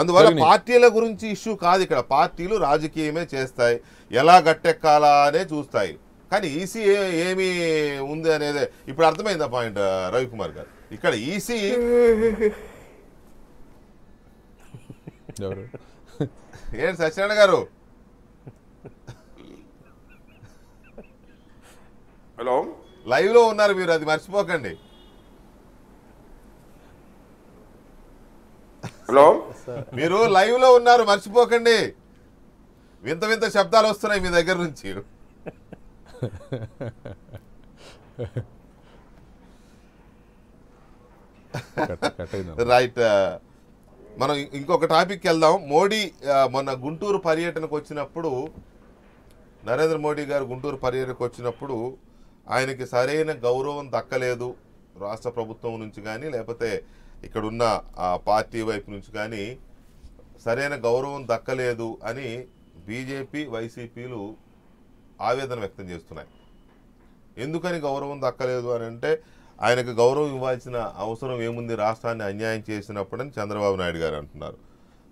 అందువల్ల పార్టీల గురించి ఇష్యూ కాదు ఇక్కడ. పార్టీలు రాజకీయమే చేస్తాయి, ఎలా గట్టెక్కాలా అనే చూస్తాయి. కానీ ఈసీ ఏమి ఉంది అనేది ఇప్పుడు అర్థమైందా పాయింట్ రవికుమార్ గారు? ఇక్కడ ఈసీ ఏంటి సత్యనారాయణ గారు? హలో, లైవ్ లో ఉన్నారు మీరు, అది మర్చిపోకండి. హలో, మీరు లైవ్ లో ఉన్నారు, మర్చిపోకండి. వింత వింత శబ్దాలు వస్తున్నాయి మీ దగ్గర నుంచి. రైట్, మనం ఇంకొక టాపిక్కి వెళ్దాం. మోడీ మొన్న గుంటూరు పర్యటనకు వచ్చినప్పుడు, నరేంద్ర మోడీ గారు గుంటూరు పర్యటనకు వచ్చినప్పుడు ఆయనకి సరైన గౌరవం దక్కలేదు రాష్ట్ర ప్రభుత్వం నుంచి కానీ, లేకపోతే ఇక్కడున్న పార్టీ వైపు నుంచి కానీ సరైన గౌరవం దక్కలేదు అని బీజేపీ వైసీపీలు ఆవేదన వ్యక్తం చేస్తున్నాయి. ఎందుకని గౌరవం దక్కలేదు అని అంటే, ఆయనకు గౌరవం ఇవ్వాల్సిన అవసరం ఏముంది రాష్ట్రాన్ని అన్యాయం చేసినప్పుడని చంద్రబాబు నాయుడు గారు అంటున్నారు.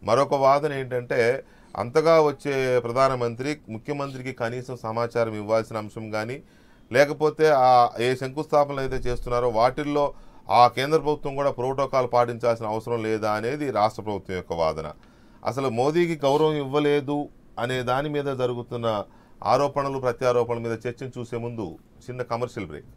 మరొక వాదన ఏంటంటే, అంతగా వచ్చే ప్రధానమంత్రి ముఖ్యమంత్రికి కనీసం సమాచారం ఇవ్వాల్సిన అంశం కానీ, లేకపోతే ఏ శంకుస్థాపనలు అయితే చేస్తున్నారో వాటిల్లో ఆ కేంద్ర ప్రభుత్వం కూడా ప్రోటోకాల్ పాటించాల్సిన అవసరం లేదా అనేది రాష్ట్ర ప్రభుత్వం యొక్క వాదన. అసలు మోదీకి గౌరవం ఇవ్వలేదు అనే దాని మీద జరుగుతున్న ఆరోపణలు ప్రత్యారోపణల మీద చర్చను చూసే ముందు చిన్న కమర్షియల్ బ్రేక్.